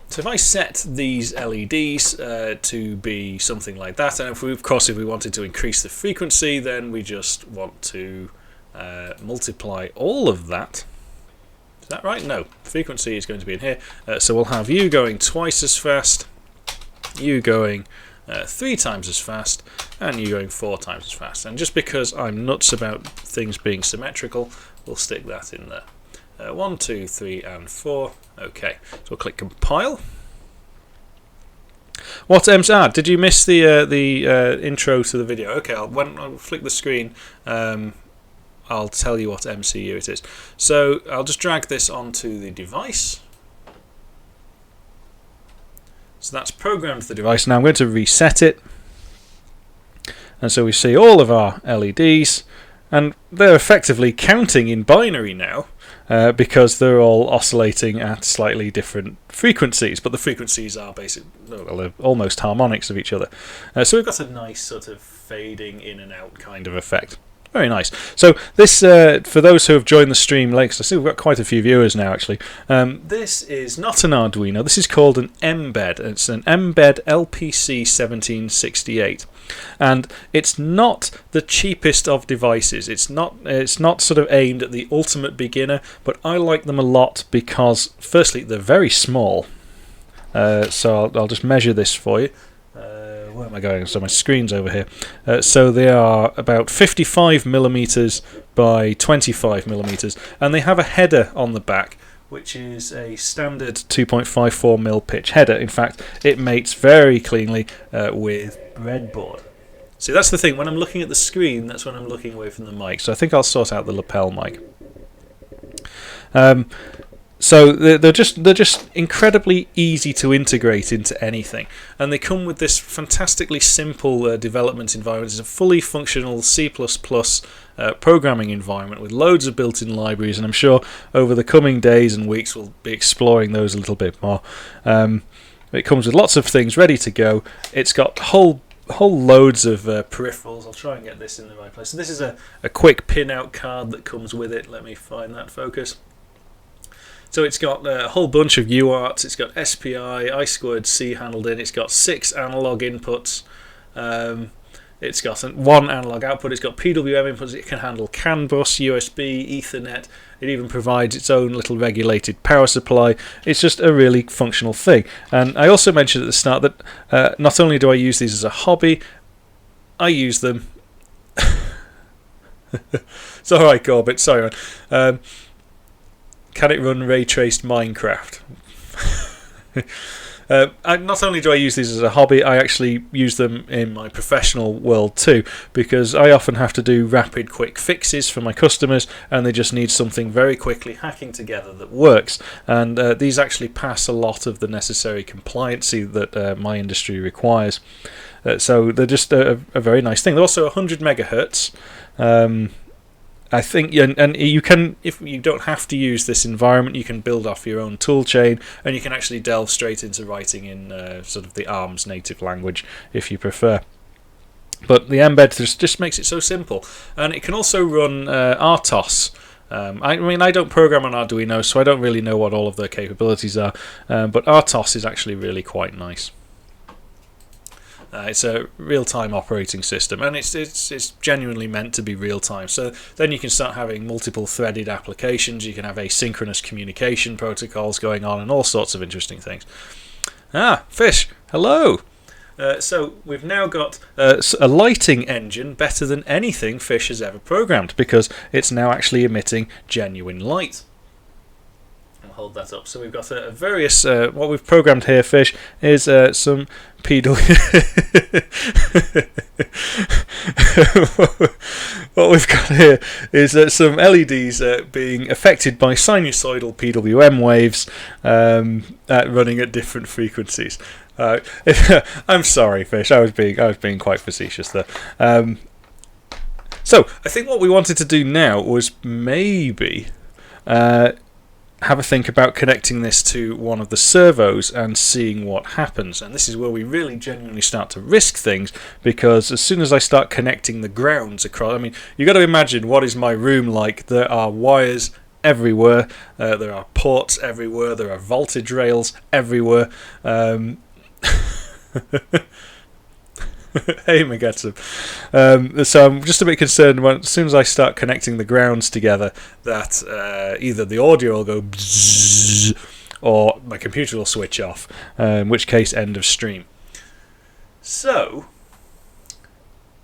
So if I set these LEDs to be something like that, and if we wanted to increase the frequency, then we just want to multiply all of that. Is that right? No. Frequency is going to be in here. So we'll have you going twice as fast, you going 3 times as fast, and you going 4 times as fast. And just because I'm nuts about things being symmetrical, we'll stick that in there. 1, 2, 3, and 4. Okay. So we'll click compile. What did you miss the intro to the video? Okay, when I'll flick the screen, I'll tell you what MCU it is. So I'll just drag this onto the device. So that's programmed to the device. Now I'm going to reset it. And so we see all of our LEDs, and they're effectively counting in binary now. because they're all oscillating at slightly different frequencies, but the frequencies are almost harmonics of each other. So we've got a nice sort of fading in and out kind of effect. Very nice. So this, for those who have joined the stream late, 'cause I see we've got quite a few viewers now actually, this is not an Arduino, this is called an mbed. It's an mbed LPC 1768. And it's not the cheapest of devices. It's not sort of aimed at the ultimate beginner, but I like them a lot because, firstly, they're very small. So I'll just measure this for you. Where am I going? So my screen's over here. So they are about 55 millimeters by 25 millimeters, and they have a header on the back, which is a standard 2.54mm pitch header. In fact, it mates very cleanly with breadboard. See, that's the thing. When I'm looking at the screen, that's when I'm looking away from the mic. So I think I'll sort out the lapel mic. So they're just incredibly easy to integrate into anything, and they come with this fantastically simple development environment. It's a fully functional C++ programming environment with loads of built-in libraries, and I'm sure over the coming days and weeks we'll be exploring those a little bit more. It comes with lots of things ready to go. It's got whole loads of peripherals. I'll try and get this in the right place. So this is a quick pin-out card that comes with it. Let me find that focus. So it's got a whole bunch of UARTs, it's got SPI, I2C handled in, it's got 6 analog inputs, it's got one analog output, it's got PWM inputs, it can handle CAN bus, USB, Ethernet, it even provides its own little regulated power supply. It's just a really functional thing. And I also mentioned at the start that not only do I use these as a hobby, I use them... It's alright, Corbett, sorry man. Can it run ray-traced Minecraft? Not only do I use these as a hobby, I actually use them in my professional world too, because I often have to do rapid quick fixes for my customers, and they just need something very quickly hacking together that works. And these actually pass a lot of the necessary compliancy that my industry requires. So they're just a very nice thing. They're also 100 megahertz. I think, and you can, if you don't have to use this environment, you can build off your own tool chain, and you can actually delve straight into writing in sort of the ARM's native language if you prefer. But the mbed just makes it so simple, and it can also run RTOS. I mean, I don't program on Arduino, so I don't really know what all of their capabilities are, but RTOS is actually really quite nice. It's a real-time operating system, and it's genuinely meant to be real-time. So then you can start having multiple threaded applications, you can have asynchronous communication protocols going on, and all sorts of interesting things. Ah, Fish, hello! So we've now got a lighting engine better than anything Fish has ever programmed, because it's now actually emitting genuine light. I'll hold that up. So we've got a various, what we've programmed here, Fish, is some what we've got here is some LEDs being affected by sinusoidal PWM waves running at different frequencies. I'm sorry, Fish. I was being quite facetious there. So I think what we wanted to do now was maybe have a think about connecting this to one of the servos and seeing what happens. And this is where we really genuinely start to risk things, because as soon as I start connecting the grounds across, I mean, you've got to imagine what is my room like. There are wires everywhere, there are ports everywhere, there are voltage rails everywhere. Hey, Megatsu. So I'm just a bit concerned when, as soon as I start connecting the grounds together, that either the audio will go bzzz, or my computer will switch off, in which case end of stream. So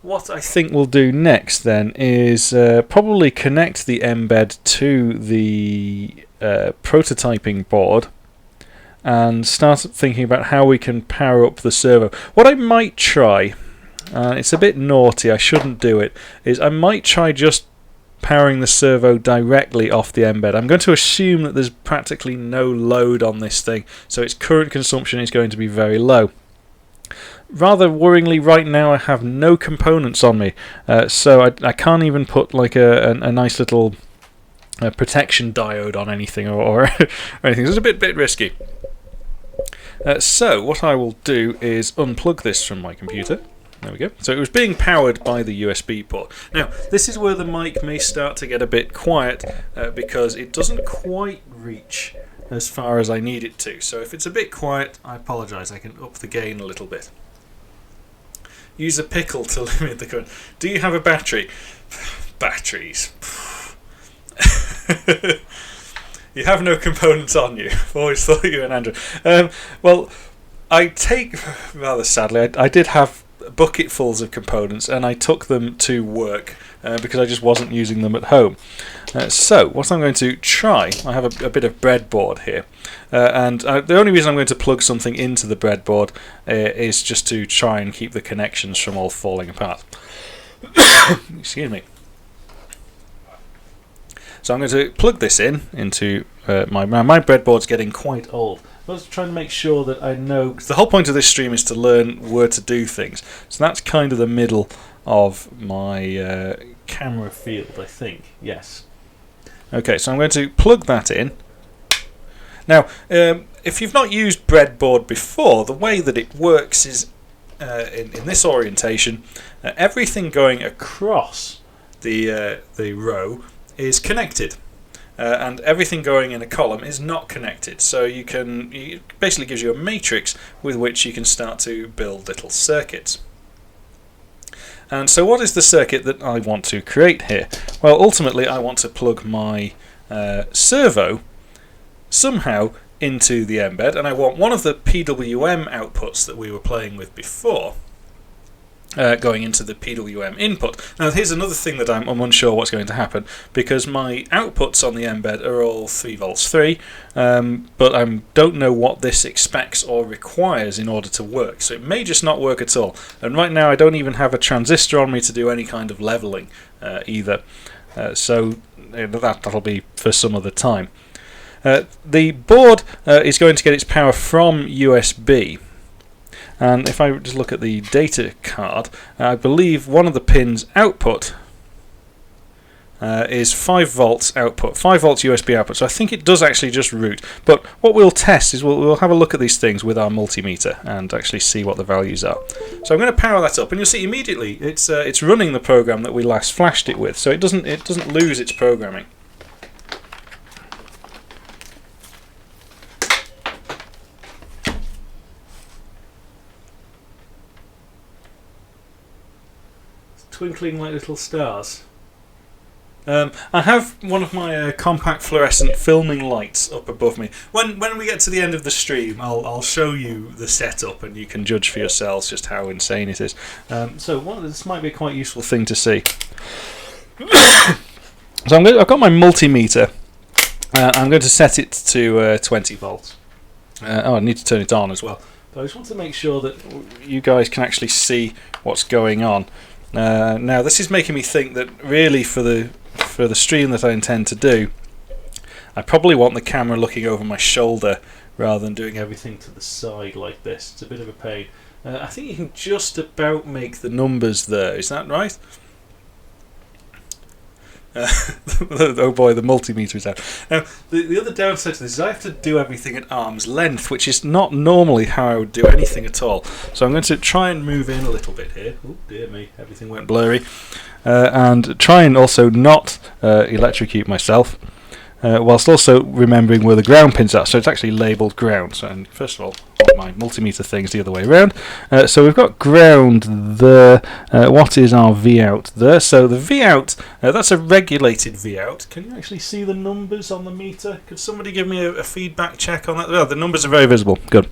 what I think we'll do next then is probably connect the mbed to the prototyping board and start thinking about how we can power up the servo. What I might try, it's a bit naughty, I shouldn't do it, is I might try just powering the servo directly off the mbed. I'm going to assume that there's practically no load on this thing, so its current consumption is going to be very low. Rather worryingly, right now I have no components on me, so I can't even put like a nice little protection diode on anything or anything. So it's a bit risky. So what I will do is unplug this from my computer. There we go. So it was being powered by the USB port. Now, this is where the mic may start to get a bit quiet because it doesn't quite reach as far as I need it to. So if it's a bit quiet, I apologise. I can up the gain a little bit. Use a pickle to limit the current. Do you have a battery? Batteries. You have no components on you. I've always thought you were an Android. Well, I take, rather sadly, I did have bucketfuls of components and I took them to work because I just wasn't using them at home. So what I'm going to try, I have a bit of breadboard here, and the only reason I'm going to plug something into the breadboard is just to try and keep the connections from all falling apart. Excuse me. So I'm going to plug this into my breadboard's getting quite old. I was trying to make sure that I know, because the whole point of this stream is to learn where to do things. So that's kind of the middle of my camera field, I think. Yes. Okay, so I'm going to plug that in. Now, if you've not used breadboard before, the way that it works is in this orientation, everything going across the row is connected. And everything going in a column is not connected, so it basically gives you a matrix with which you can start to build little circuits. And so what is the circuit that I want to create here? Well, ultimately I want to plug my servo somehow into the mbed, and I want one of the PWM outputs that we were playing with before going into the PWM input. Now here's another thing that I'm unsure what's going to happen, because my outputs on the mbed are all 3 volts 3, but I don't know what this expects or requires in order to work, so it may just not work at all. And right now I don't even have a transistor on me to do any kind of leveling either, so that'll be for some other time. The board is going to get its power from USB. And if I just look at the data card, I believe one of the pins output is 5 volts output, 5 volts USB output, so I think it does actually just root. But what we'll test is we'll have a look at these things with our multimeter and actually see what the values are. So I'm going to power that up, and you'll see immediately it's running the program that we last flashed it with, so it doesn't lose its programming. Twinkling like little stars. I have one of my compact fluorescent filming lights up above me. When we get to the end of the stream, I'll show you the setup, and you can judge for yourselves just how insane it is. So this might be a quite useful thing to see. So I've got my multimeter. I'm going to set it to 20 volts. I need to turn it on as well. But I just want to make sure that you guys can actually see what's going on. Now this is making me think that really for the stream that I intend to do, I probably want the camera looking over my shoulder rather than doing everything to the side like this. It's a bit of a pain. I think you can just about make the numbers there, is that right? Oh boy, the multimeter is out. Now, the other downside to this is I have to do everything at arm's length, which is not normally how I would do anything at all. So I'm going to try and move in a little bit here. Oh dear me, everything went blurry. And try and also not electrocute myself, whilst also remembering where the ground pins are. So it's actually labelled ground. So and first of all, my multimeter thing's the other way around. So we've got ground there. What is our V out there? So the V out, that's a regulated V out. Can you actually see the numbers on the meter? Could somebody give me a feedback check on that? Well, the numbers are very visible. Good.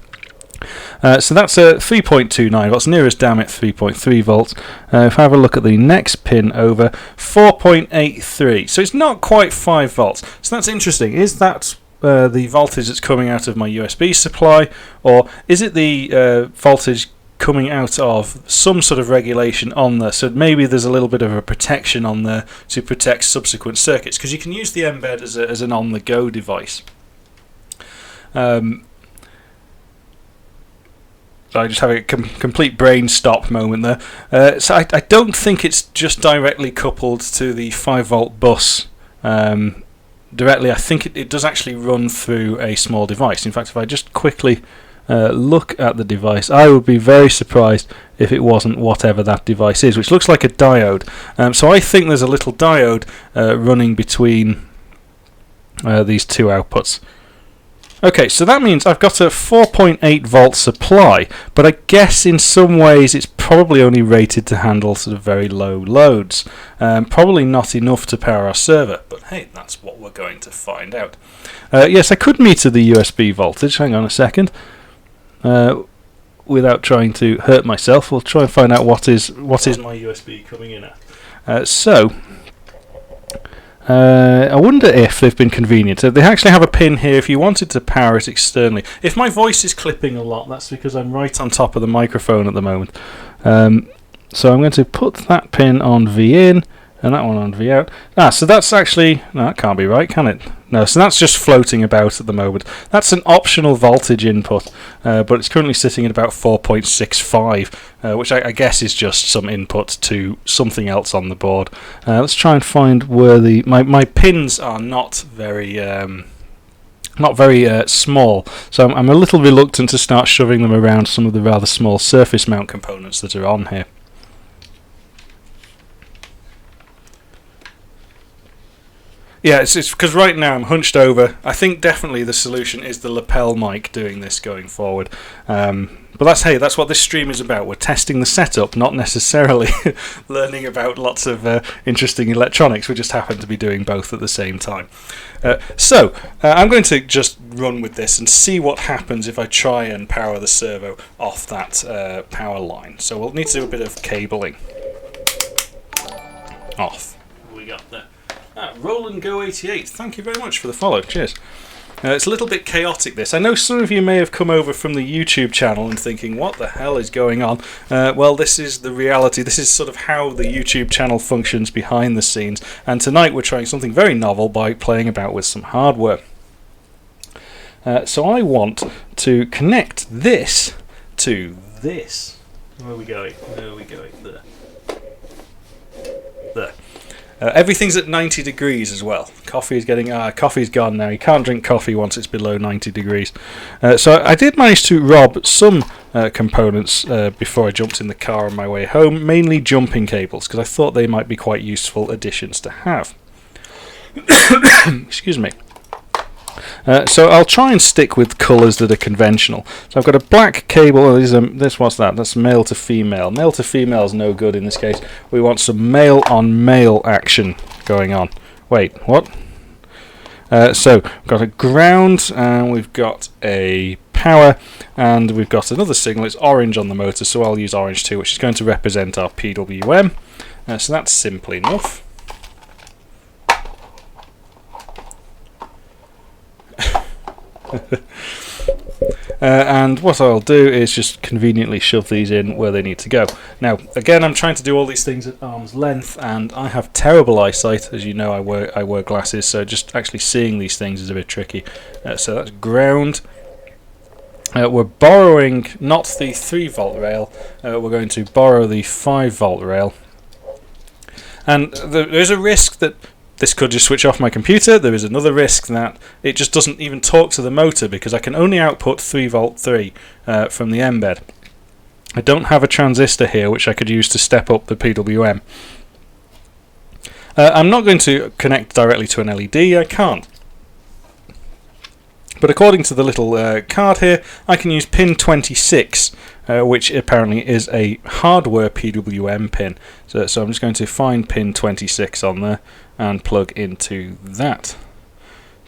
So that's 3.29 volts, nearest damn it 3.3 volts. If I have a look at the next pin over, 4.83. So it's not quite 5 volts. So that's interesting. Is that the voltage that's coming out of my USB supply, or is it the voltage coming out of some sort of regulation on there? So maybe there's a little bit of a protection on there to protect subsequent circuits, because you can use the mbed as an on-the-go device. So I just have a complete brain stop moment there. So I don't think it's just directly coupled to the 5 volt bus directly. I think it does actually run through a small device. In fact, if I just quickly look at the device, I would be very surprised if it wasn't whatever that device is, which looks like a diode. So I think there's a little diode running between these two outputs. Okay, so that means I've got a 4.8 volt supply, but I guess in some ways it's probably only rated to handle sort of very low loads. Probably not enough to power our server, but hey, that's what we're going to find out. Yes, I could meter the USB voltage. Hang on a second. Without trying to hurt myself, we'll try and find out what is my USB coming in at. I wonder if they've been convenient. They actually have a pin here if you wanted to power it externally. If my voice is clipping a lot, that's because I'm right on top of the microphone at the moment. So I'm going to put that pin on V in and that one on V out. So that's actually... No, that can't be right, can it? No, so that's just floating about at the moment. That's an optional voltage input, but it's currently sitting at about 4.65, which I guess is just some input to something else on the board. Let's try and find where my pins are not very small, so I'm a little reluctant to start shoving them around some of the rather small surface mount components that are on here. Yeah, it's because right now I'm hunched over. I think definitely the solution is the lapel mic doing this going forward. But that's what this stream is about. We're testing the setup, not necessarily learning about lots of interesting electronics. We just happen to be doing both at the same time. So I'm going to just run with this and see what happens if I try and power the servo off that power line. So we'll need to do a bit of cabling. Off. What we got there? Roland Go 88, thank you very much for the follow, cheers. It's a little bit chaotic this. I know some of you may have come over from the YouTube channel and thinking, what the hell is going on? Well, this is the reality. This is sort of how the YouTube channel functions behind the scenes. And tonight we're trying something very novel by playing about with some hardware. So I want to connect this to this. Where are we going? There. There. Everything's at 90 degrees as well. Coffee's gone now. You can't drink coffee once it's below 90 degrees. So I did manage to rob some components before I jumped in the car on my way home, mainly jumping cables, because I thought they might be quite useful additions to have. Excuse me. So I'll try and stick with colours that are conventional. So I've got a black cable. What's that? That's male to female. Male to female is no good in this case. We want some male on male action going on. Wait, what? So we've got a ground, and we've got a power, and we've got another signal. It's orange on the motor, so I'll use orange too, which is going to represent our PWM. So that's simple enough. And what I'll do is just conveniently shove these in where they need to go. Now, again, I'm trying to do all these things at arm's length, and I have terrible eyesight. As you know, I wear glasses, so just actually seeing these things is a bit tricky. So that's ground. We're borrowing not the 3 volt rail, we're going to borrow the 5 volt rail. And there's a risk that this could just switch off my computer. There is another risk that it just doesn't even talk to the motor, because I can only output 3 volt 3 from the mbed. I don't have a transistor here which I could use to step up the PWM. I'm not going to connect directly to an LED, I can't. But according to the little card here, I can use pin 26, which apparently is a hardware PWM pin. So I'm just going to find pin 26 on there and plug into that.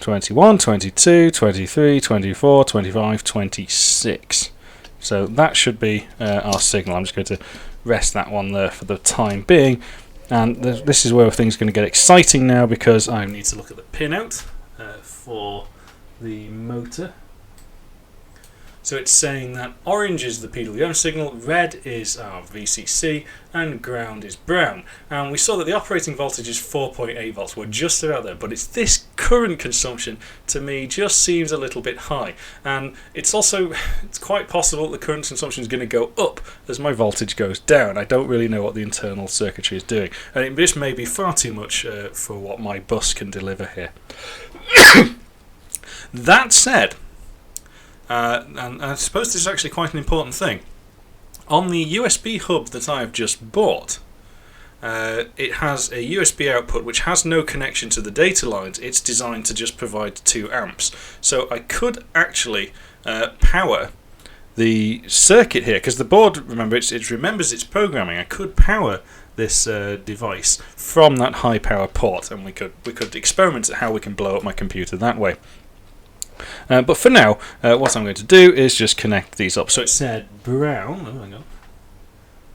21, 22, 23, 24, 25, 26. So that should be our signal. I'm just going to rest that one there for the time being. And this is where things are going to get exciting now, because I need to look at the pinout for the motor. So it's saying that orange is the PWM signal, red is our VCC, and ground is brown. And we saw that the operating voltage is 4.8 volts. We're just about there, but it's this current consumption to me just seems a little bit high. And it's quite possible the current consumption is going to go up as my voltage goes down. I don't really know what the internal circuitry is doing. And this may be far too much for what my bus can deliver here. That said, and I suppose this is actually quite an important thing, on the USB hub that I've just bought, it has a USB output which has no connection to the data lines. It's designed to just provide 2 amps. So I could actually power the circuit here, because the board, remember, it remembers its programming. I could power this device from that high power port, and we could experiment at how we can blow up my computer that way. But for now, what I'm going to do is just connect these up. So it said brown. Oh, hang on.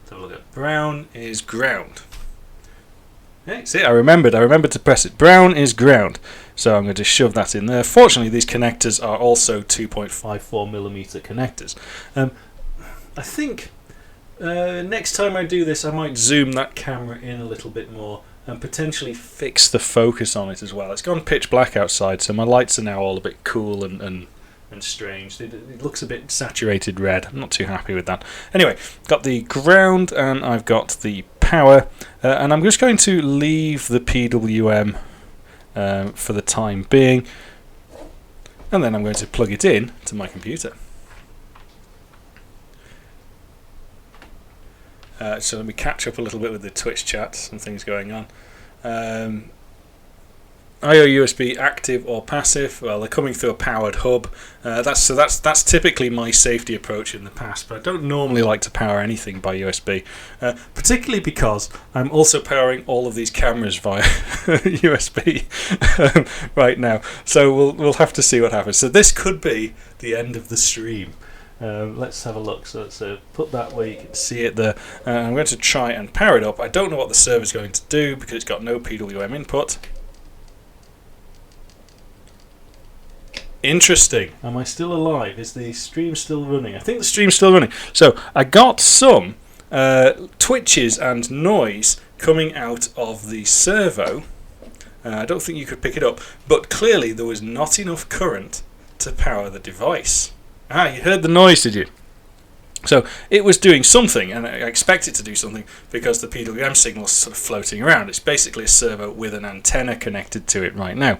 Let's have a look at brown is ground. Okay, see, I remembered to press it. Brown is ground. So I'm going to shove that in there. Fortunately, these connectors are also 2.54mm connectors. I think next time I do this, I might zoom that camera in a little bit more and potentially fix the focus on it as well. It's gone pitch black outside, so my lights are now all a bit cool and strange. It looks a bit saturated red. I'm not too happy with that. Anyway, got the ground and I've got the power, and I'm just going to leave the PWM for the time being, and then I'm going to plug it in to my computer. So let me catch up a little bit with the Twitch chat, some things going on. I/O USB active or passive? Well, they're coming through a powered hub. That's typically my safety approach in the past, but I don't normally like to power anything by USB, particularly because I'm also powering all of these cameras via USB right now. So we'll have to see what happens. So this could be the end of the stream. Let's have a look. So let's put that where you can see it there. I'm going to try and power it up. I don't know what the server is going to do because it's got no PWM input. Interesting. Am I still alive? Is the stream still running? I think the stream's still running. So I got some twitches and noise coming out of the servo. I don't think you could pick it up, but clearly there was not enough current to power the device. Ah, you heard the noise, did you? So it was doing something, and I expect it to do something because the PWM signal is sort of floating around. It's basically a servo with an antenna connected to it right now.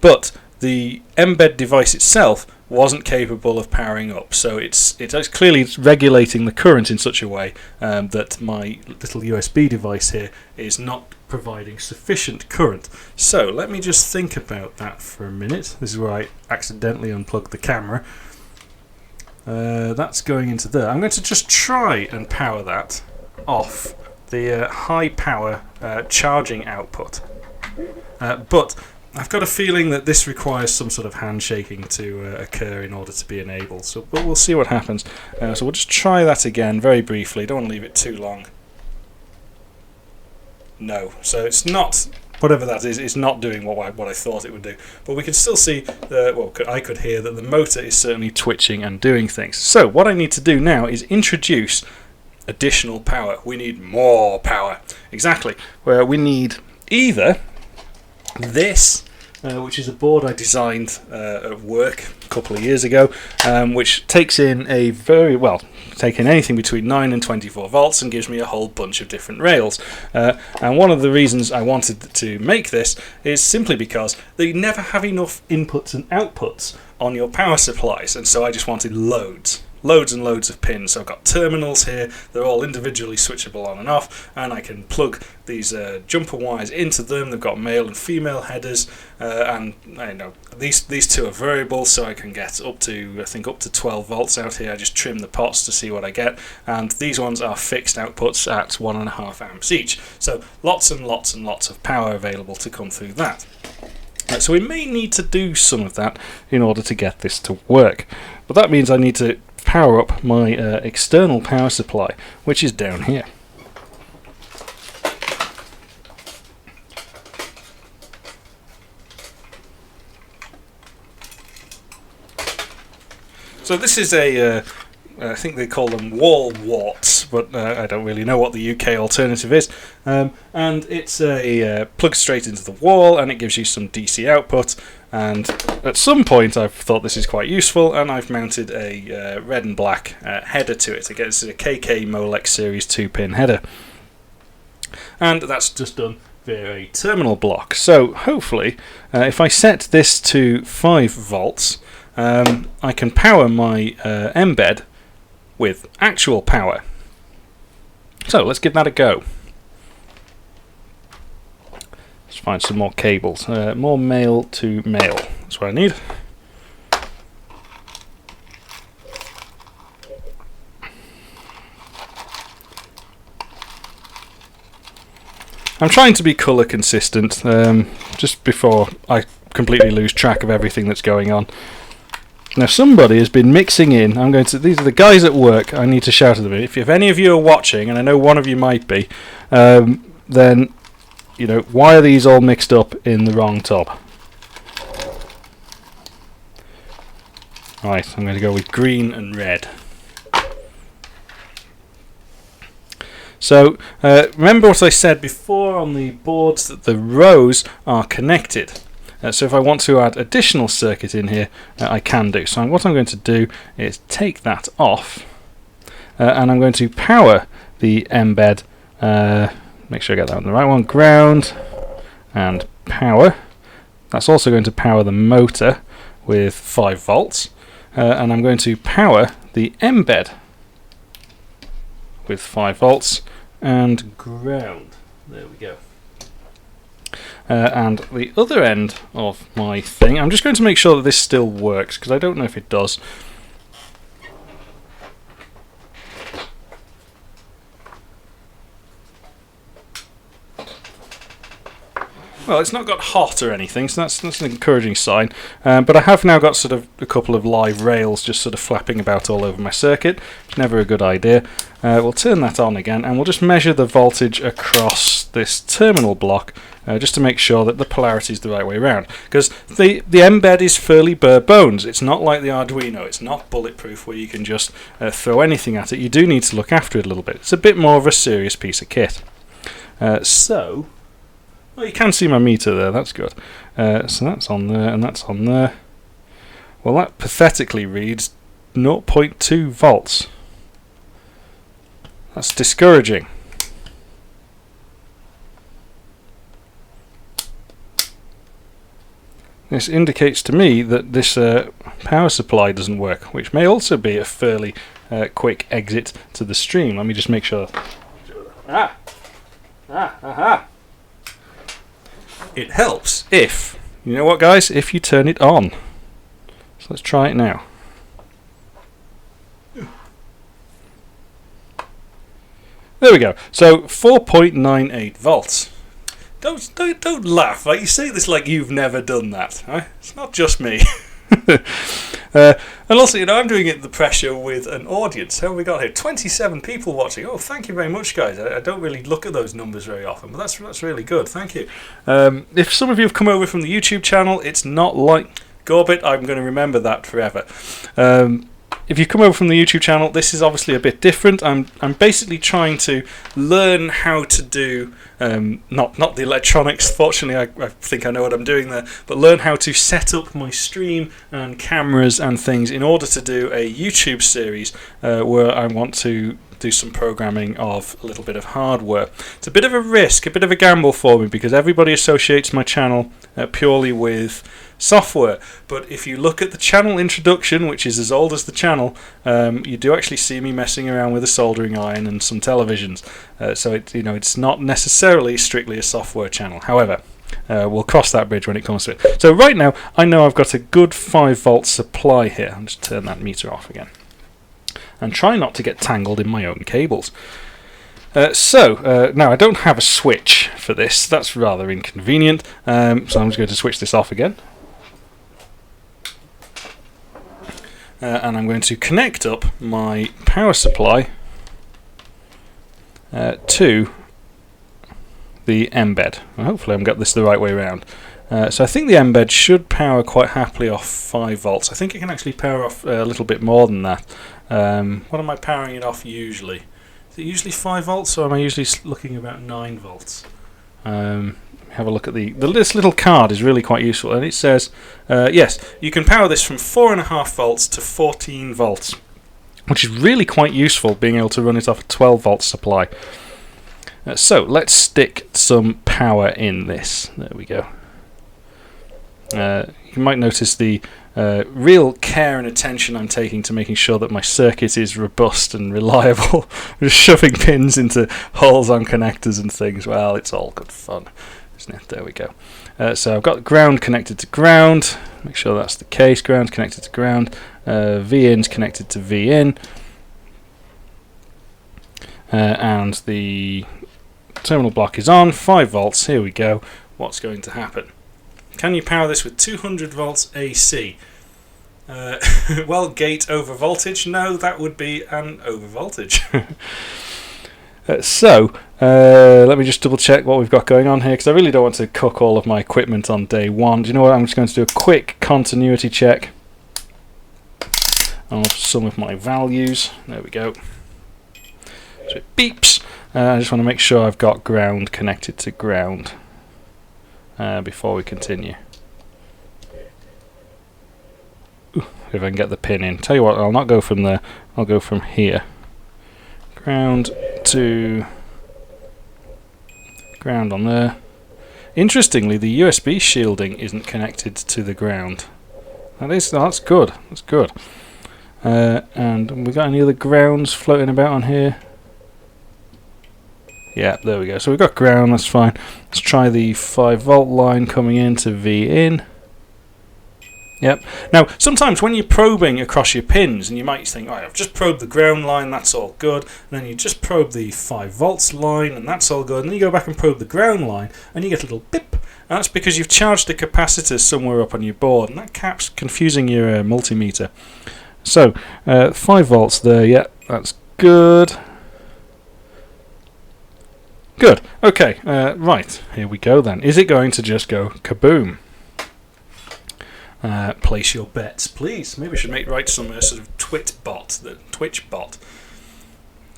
But the mbed device itself wasn't capable of powering up, so it's clearly regulating the current in such a way that my little USB device here is not providing sufficient current. So let me just think about that for a minute. This is where I accidentally unplugged the camera. That's going into there. I'm going to just try and power that off the high power charging output, but I've got a feeling that this requires some sort of handshaking to occur in order to be enabled. But we'll see what happens. So we'll just try that again very briefly. Don't want to leave it too long. No, so it's not, whatever that is, it's not doing what I thought it would do. But we can still see, I could hear that the motor is certainly twitching and doing things. So what I need to do now is introduce additional power. We need more power. Exactly. Where we need either this, which is a board I designed at work a couple of years ago, which takes in anything between 9 and 24 volts and gives me a whole bunch of different rails. And one of the reasons I wanted to make this is simply because you never have enough inputs and outputs on your power supplies, and so I just wanted loads and loads of pins. So I've got terminals here, they're all individually switchable on and off, and I can plug these jumper wires into them. They've got male and female headers, and I know these two are variable, so I can get up to 12 volts out here. I just trim the pots to see what I get, and these ones are fixed outputs at 1.5 amps each. So lots and lots and lots of power available to come through that. So we may need to do some of that in order to get this to work, but that means I need to power up my external power supply, which is down here. So this is I think they call them wall warts, but I don't really know what the UK alternative is. And it's plugged straight into the wall, and it gives you some DC output. And at some point I've thought this is quite useful, and I've mounted a red and black header to it. Again, this is a KK Molex Series 2-pin header. And that's just done via a terminal block. So hopefully, if I set this to 5 volts, I can power my mbed with actual power. So let's give that a go. Let's find some more cables. More male to male. That's what I need. I'm trying to be colour consistent, just before I completely lose track of everything that's going on. Now somebody has been mixing in. These are the guys at work. I need to shout at them. If any of you are watching, and I know one of you might be, then why are these all mixed up in the wrong tub? Right, I'm going to go with green and red. So remember what I said before on the boards, that the rows are connected. So if I want to add additional circuit in here, I can do. So what I'm going to do is take that off, and I'm going to power the mbed. Make sure I get that on the right one. Ground and power. That's also going to power the motor with 5 volts, and I'm going to power the mbed with 5 volts and ground. There we go. And the other end of my thing, I'm just going to make sure that this still works, because I don't know if it does. Well, it's not got hot or anything, so that's an encouraging sign. But I have now got sort of a couple of live rails just sort of flapping about all over my circuit. It's never a good idea. We'll turn that on again, and we'll just measure the voltage across this terminal block, just to make sure that the polarity is the right way around. Because the mbed is fairly bare bones. It's not like the Arduino. It's not bulletproof where you can just throw anything at it. You do need to look after it a little bit. It's a bit more of a serious piece of kit. Well, you can see my meter there, that's good. So that's on there, and that's on there. Well, that pathetically reads 0.2 volts. That's discouraging. This indicates to me that this power supply doesn't work, which may also be a fairly quick exit to the stream. Let me just make sure. It helps if, you know what guys, if you turn it on. So let's try it now. There we go. So 4.98 volts. Don't laugh. Like, you say this like you've never done that. Right? It's not just me. And also, I'm doing it the pressure with an audience. How have we got here? 27 people watching. Oh, thank you very much, guys. I don't really look at those numbers very often, but that's really good. Thank you. If some of you have come over from the YouTube channel, it's not like Gorbit. I'm going to remember that forever. If you come over from the YouTube channel, this is obviously a bit different. I'm basically trying to learn how to do, not the electronics, fortunately I think I know what I'm doing there, but learn how to set up my stream and cameras and things in order to do a YouTube series where I want to do some programming of a little bit of hardware. It's a bit of a risk, a bit of a gamble for me, because everybody associates my channel purely with software, but if you look at the channel introduction, which is as old as the channel, you do actually see me messing around with a soldering iron and some televisions, so it's not necessarily strictly a software channel. However, we'll cross that bridge when it comes to it. So right now I know I've got a good 5 volt supply here. I'll just turn that meter off again and try not to get tangled in my own cables. Now I don't have a switch for this. That's rather inconvenient, so I'm just going to switch this off again. And I'm going to connect up my power supply to the mbed. Hopefully I've got this the right way around. So I think the mbed should power quite happily off 5 volts. I think it can actually power off a little bit more than that. What am I powering it off usually? Is it usually 5 volts, or am I usually looking about 9 volts? Have a look at this little card is really quite useful, and it says yes, you can power this from 4.5 volts to 14 volts, which is really quite useful, being able to run it off a 12 volt supply. So let's stick some power in this. There we go. You might notice the real care and attention I'm taking to making sure that my circuit is robust and reliable. Just shoving pins into holes on connectors and things. Well, it's all good fun, isn't it? There we go. So I've got ground connected to ground. Make sure that's the case. Ground connected to ground. V-in's connected to V-in. And the terminal block is on. 5 volts. Here we go. What's going to happen? Can you power this with 200 volts AC? Well, gate over voltage? No, that would be an over voltage. So, let me just double check what we've got going on here, because I really don't want to cook all of my equipment on day one. Do you know what? I'm just going to do a quick continuity check of some of my values. There we go. So it beeps. I just want to make sure I've got ground connected to ground before we continue. If I can get the pin in. Tell you what, I'll not go from there. I'll go from here. Ground to ground on there. Interestingly, the USB shielding isn't connected to the ground. That's good. That's good. And we got any other grounds floating about on here? Yeah, there we go. So we've got ground, that's fine. Let's try the 5 volt line coming into V in. Yep. Now, sometimes when you're probing across your pins, and you might think, right, I've just probed the ground line, that's all good. And then you just probe the 5 volts line, and that's all good. And then you go back and probe the ground line, and you get a little pip. And that's because you've charged a capacitor somewhere up on your board, and that cap's confusing your multimeter. So, 5 volts there, yeah, that's good. Good. Okay, right, here we go then. Is it going to just go kaboom? Place your bets, please. Maybe I should write some sort of Twitch bot.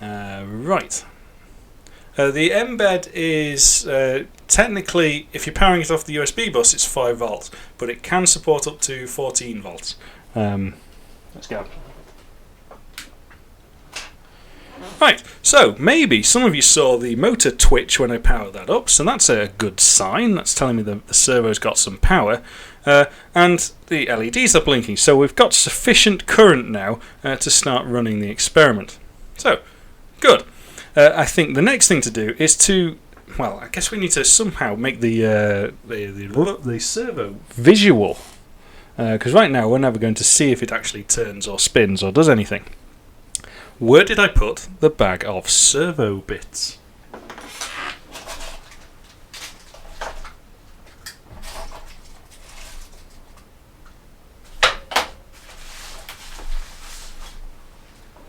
Right. The mbed is technically, if you're powering it off the USB bus, it's 5 volts, but it can support up to 14 volts. Let's go. Right, so maybe some of you saw the motor twitch when I powered that up, so that's a good sign. That's telling me the servo's got some power. And the LEDs are blinking, so we've got sufficient current now to start running the experiment. So, good. I think the next thing to do is to, well, I guess we need to somehow make the servo visual. Because right now we're never going to see if it actually turns or spins or does anything. Where did I put the bag of servo bits?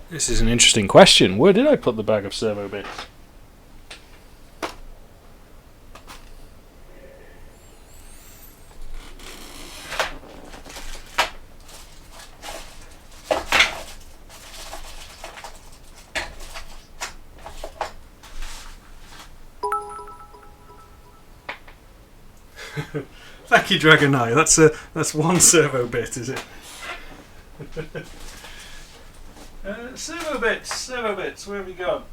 This is an interesting question. Where did I put the bag of servo bits? Thank you, Dragon Eye. That's one servo bit, is it? Servo bits. Where have you gone?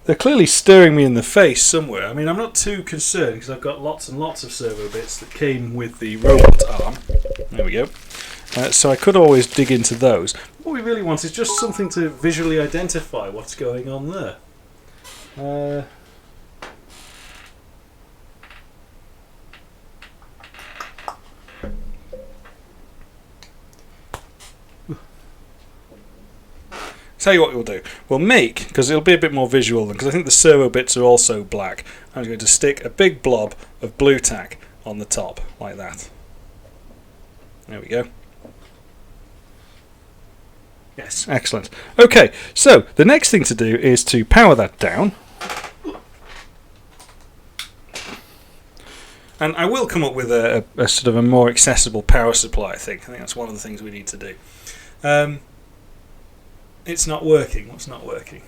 They're clearly staring me in the face somewhere. I mean, I'm not too concerned because I've got lots and lots of servo bits that came with the robot arm. There we go. So I could always dig into those. What we really want is just something to visually identify what's going on there. Tell you what we'll do. We'll make, because it'll be a bit more visual, because I think the servo bits are also black, I'm going to stick a big blob of blue tack on the top, like that. There we go. Yes, excellent. Okay, so the next thing to do is to power that down. And I will come up with a sort of a more accessible power supply, I think. I think that's one of the things we need to do. It's not working. What's not working?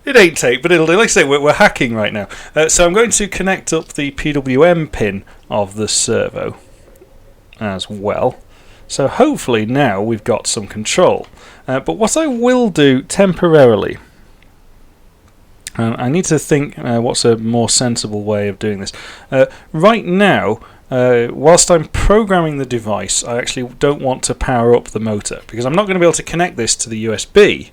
It ain't tape, but it'll do. Like I say, we're hacking right now. So I'm going to connect up the PWM pin of the servo as well. So hopefully now we've got some control. But what I will do temporarily, I need to think what's a more sensible way of doing this. Right now, whilst I'm programming the device, I actually don't want to power up the motor because I'm not going to be able to connect this to the USB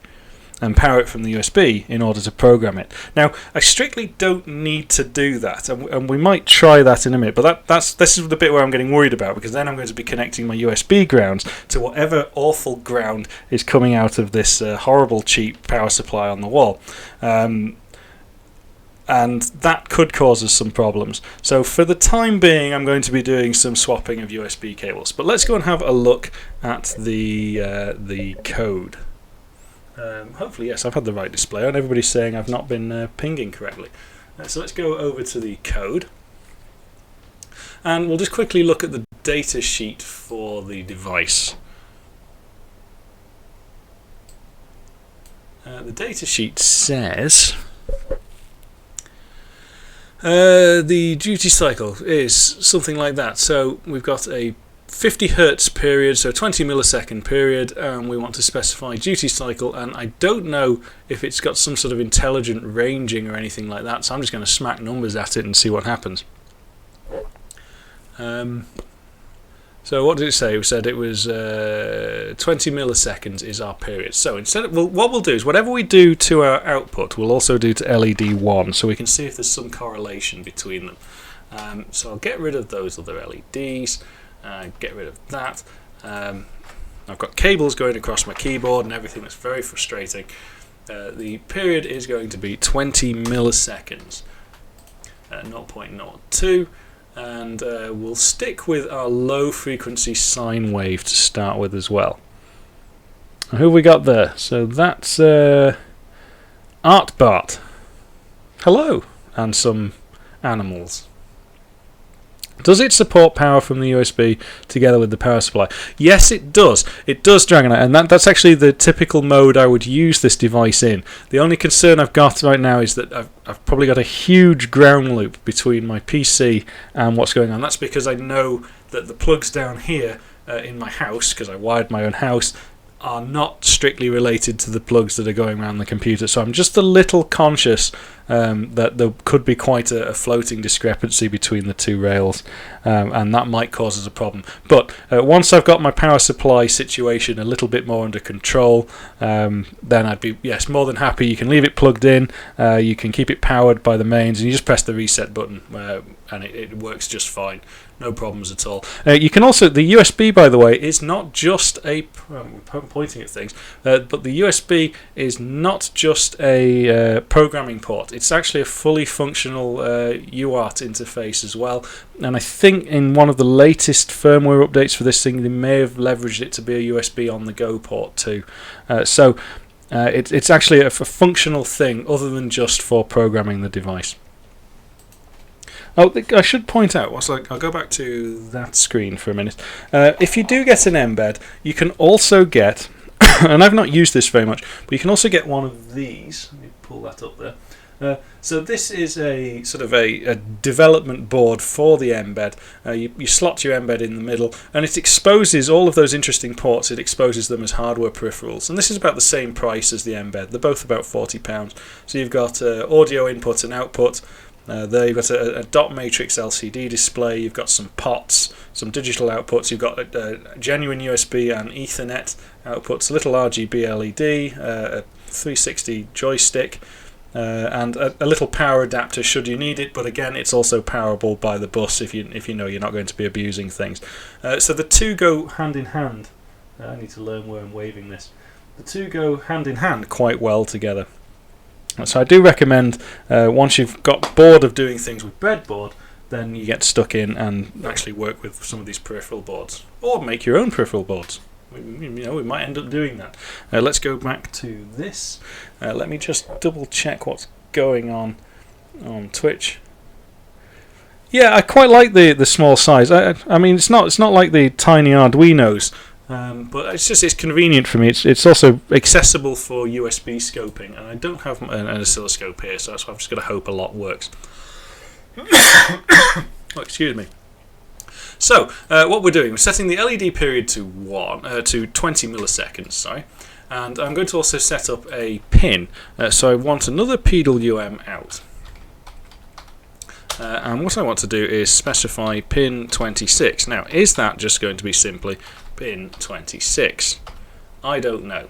and power it from the USB in order to program it. Now, I strictly don't need to do that, and we might try that in a minute, but this is the bit where I'm getting worried about, because then I'm going to be connecting my USB grounds to whatever awful ground is coming out of this horrible cheap power supply on the wall. And that could cause us some problems. So for the time being, I'm going to be doing some swapping of USB cables. But let's go and have a look at the code. Hopefully, yes, I've had the right display, and everybody's saying I've not been pinging correctly. So let's go over to the code. And we'll just quickly look at the data sheet for the device. The data sheet says the duty cycle is something like that. So we've got a 50 Hertz period, so 20 millisecond period, and we want to specify duty cycle, and I don't know if it's got some sort of intelligent ranging or anything like that, so I'm just going to smack numbers at it and see what happens. So what did it say? It said it was 20 milliseconds is our period. So instead of, what we'll do is whatever we do to our output, we'll also do to LED 1, so we can see if there's some correlation between them. So I'll get rid of those other LEDs, get rid of that. I've got cables going across my keyboard and everything. That's very frustrating. The period is going to be 20 milliseconds, 0.02. And we'll stick with our low frequency sine wave to start with as well. And who have we got there? So that's Artbart. Hello, and some animals. Does it support power from the USB together with the power supply? Yes, it does. It does, Dragonite, and that's actually the typical mode I would use this device in. The only concern I've got right now is that I've probably got a huge ground loop between my PC and what's going on. That's because I know that the plugs down here in my house, because I wired my own house, are not strictly related to the plugs that are going around the computer. So I'm just a little conscious that there could be quite a floating discrepancy between the two rails, and that might cause us a problem. But once I've got my power supply situation a little bit more under control, then I'd be, yes, more than happy. You can leave it plugged in, you can keep it powered by the mains, and you just press the reset button and it works just fine. No problems at all. You can also, the USB, by the way, is not just a, I'm pointing at things, but the USB is not just a programming port. It's actually a fully functional UART interface as well. And I think in one of the latest firmware updates for this thing, they may have leveraged it to be a USB on the go port too. So it's actually a functional thing other than just for programming the device. Oh, I should point out, I'll go back to that screen for a minute. If you do get an mbed, you can also get, and I've not used this very much, but you can also get one of these. Let me pull that up there. So this is a sort of a development board for the mbed. You slot your mbed in the middle, and it exposes all of those interesting ports. It exposes them as hardware peripherals, and this is about the same price as the mbed. They're both about £40. So you've got audio input and output. There you've got a dot matrix LCD display, you've got some pots, some digital outputs, you've got a genuine USB and Ethernet outputs, a little RGB LED, a 360 joystick, and a little power adapter should you need it, but again it's also powerable by the bus if you know you're not going to be abusing things. So the two go hand in hand. I need to learn where I'm waving this. The two go hand in hand quite well together. So I do recommend, once you've got bored of doing things with breadboard, then you get stuck in and actually work with some of these peripheral boards, or make your own peripheral boards. We might end up doing that. Let's go back to this. Let me just double check what's going on Twitch. Yeah, I quite like the small size. I mean, it's not like the tiny Arduinos But it's convenient for me. It's also accessible for USB scoping, and I don't have an oscilloscope here, so I've just got to hope a lot works. Oh, excuse me. So what we're doing, we're setting the LED period to 20 milliseconds. Sorry, and I'm going to also set up a pin. So I want another PWM out. And what I want to do is specify pin 26. Now, is that just going to be simply pin 26? I don't know.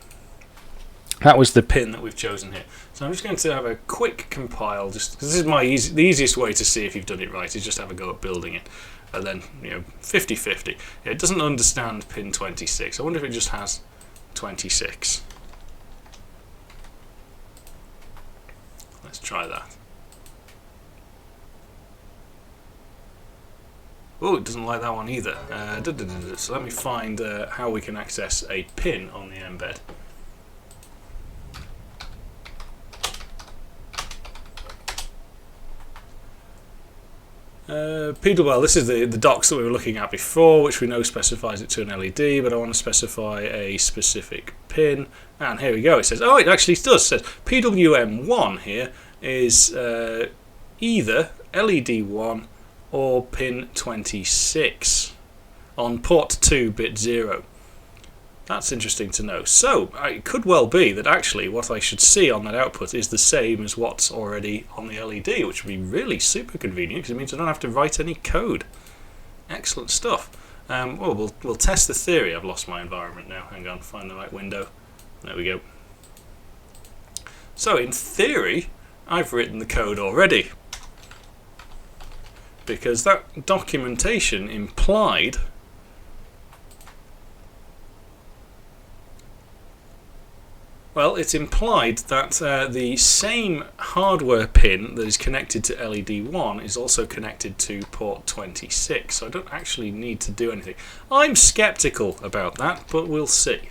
That was the pin that we've chosen here. So I'm just going to have a quick compile, just because this is the easiest way to see if you've done it right, is just have a go at building it. And then, 50-50. It doesn't understand pin 26. I wonder if it just has 26. Let's try that. Oh, it doesn't like that one either. So let me find how we can access a pin on the mbed. PWL, this is the docs that we were looking at before, which we know specifies it to an LED, but I want to specify a specific pin. And here we go. It says, oh, it actually does. It says PWM1 here is either LED1 or pin 26 on port 2 bit 0. That's interesting to know. So it could well be that actually what I should see on that output is the same as what's already on the LED, which would be really super convenient because it means I don't have to write any code. Excellent stuff. Well, we'll test the theory. I've lost my environment now. Hang on, find the right window. There we go. So in theory, I've written the code already, because that documentation implied that the same hardware pin that is connected to LED1 is also connected to port 26, so I don't actually need to do anything. I'm skeptical about that, but we'll see.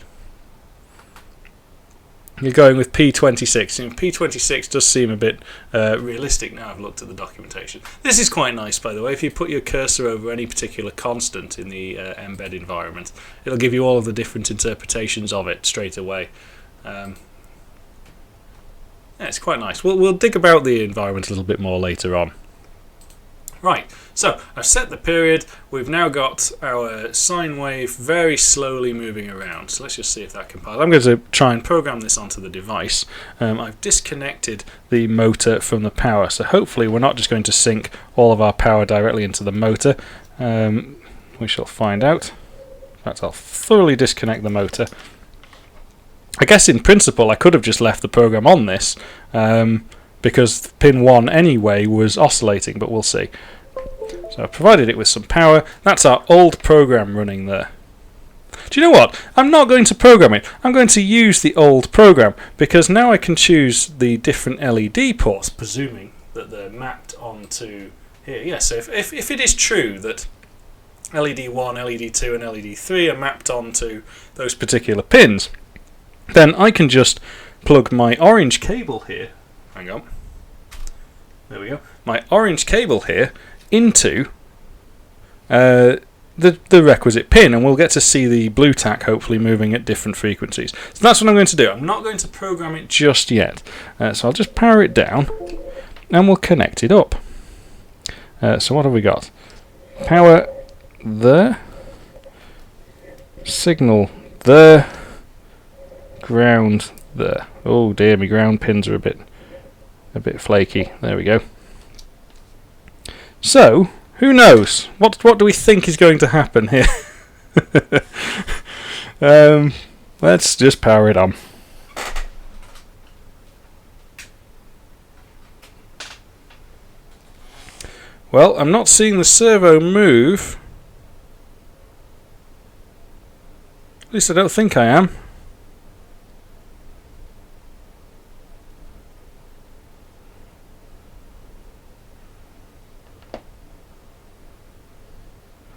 You're going with P26, and P26 does seem a bit realistic now I've looked at the documentation. This is quite nice, by the way. If you put your cursor over any particular constant in the mbed environment, it'll give you all of the different interpretations of it straight away. Yeah, it's quite nice. We'll dig about the environment a little bit more later on. Right, so I've set the period. We've now got our sine wave very slowly moving around. So let's just see if that compiles. I'm going to try and program this onto the device. I've disconnected the motor from the power, so hopefully we're not just going to sync all of our power directly into the motor. We shall find out. In fact, I'll thoroughly disconnect the motor. I guess in principle I could have just left the program on this, because pin 1 anyway was oscillating, but we'll see. So I've provided it with some power. That's our old program running there. Do you know what? I'm not going to program it. I'm going to use the old program, because now I can choose the different LED ports, presuming that they're mapped onto here. Yes, so if it is true that LED1, LED2 and LED3 are mapped onto those particular pins, then I can just plug my orange cable here. Hang on. There we go. My orange cable here into the requisite pin, and we'll get to see the blue tack hopefully moving at different frequencies. So that's what I'm going to do. I'm not going to program it just yet. So I'll just power it down and we'll connect it up. So what have we got? Power there. Signal there. Ground there. Oh dear, my ground pins are a bit flaky. There we go. So, who knows? What do we think is going to happen here? Let's just power it on. Well, I'm not seeing the servo move. At least I don't think I am.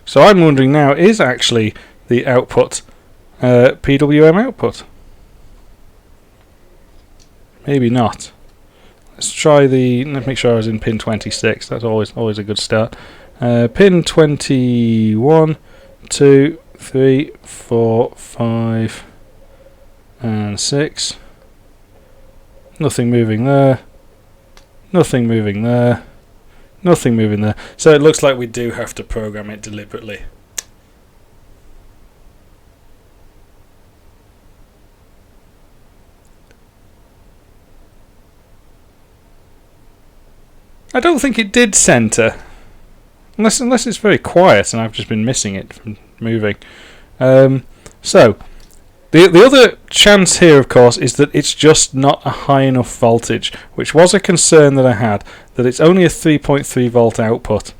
So I'm wondering now, is actually the output PWM output? Maybe not. Let's try let's make sure I was in pin 26. That's always a good start. Pin 21, 2, 3, 4, 5 and 6. Nothing moving there. Nothing moving there. Nothing moving there. So it looks like we do have to program it deliberately. I don't think it did centre. Unless it's very quiet and I've just been missing it from moving. So, the other chance here, of course, is that it's just not a high enough voltage, which was a concern that I had, that it's only a 3.3 volt output.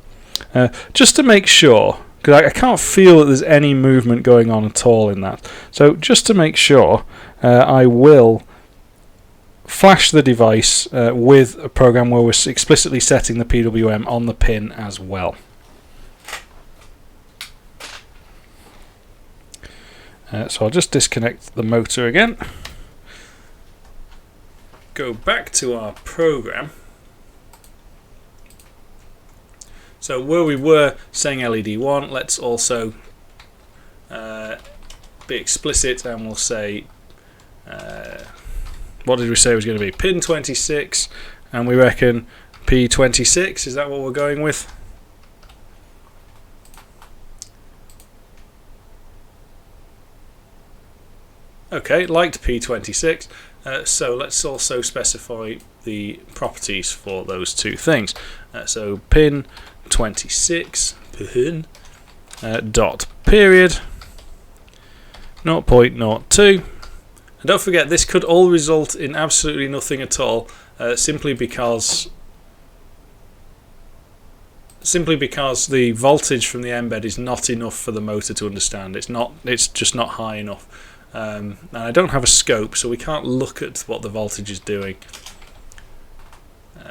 Just to make sure, because I can't feel that there's any movement going on at all in that. So, just to make sure, I will flash the device with a program where we're explicitly setting the PWM on the pin as well. So I'll just disconnect the motor again, go back to our program. So where we were saying LED 1, let's also be explicit and we'll say, what did we say was going to be? Pin 26, and we reckon P26, is that what we're going with? Okay, liked P26, so let's also specify the properties for those two things. So pin 26, dot period, 0.02. And don't forget, this could all result in absolutely nothing at all, simply because the voltage from the mbed is not enough for the motor to understand. It's just not high enough. And I don't have a scope, so we can't look at what the voltage is doing.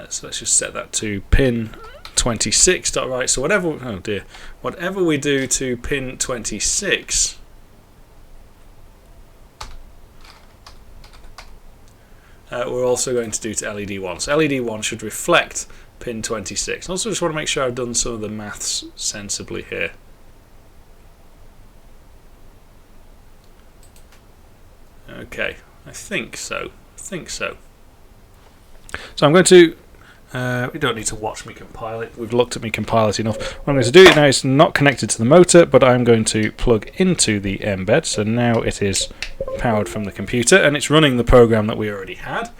So let's just set that to pin 26.write. So whatever we do to pin 26, we're also going to do to LED 1. So LED 1 should reflect pin 26. I also just want to make sure I've done some of the maths sensibly here. Okay, I think so. So I'm going to, we don't need to watch me compile it, we've looked at me compile it enough. What I'm going to do it now is not connected to the motor, but I'm going to plug into the mbed, so now it is powered from the computer and it's running the program that we already had.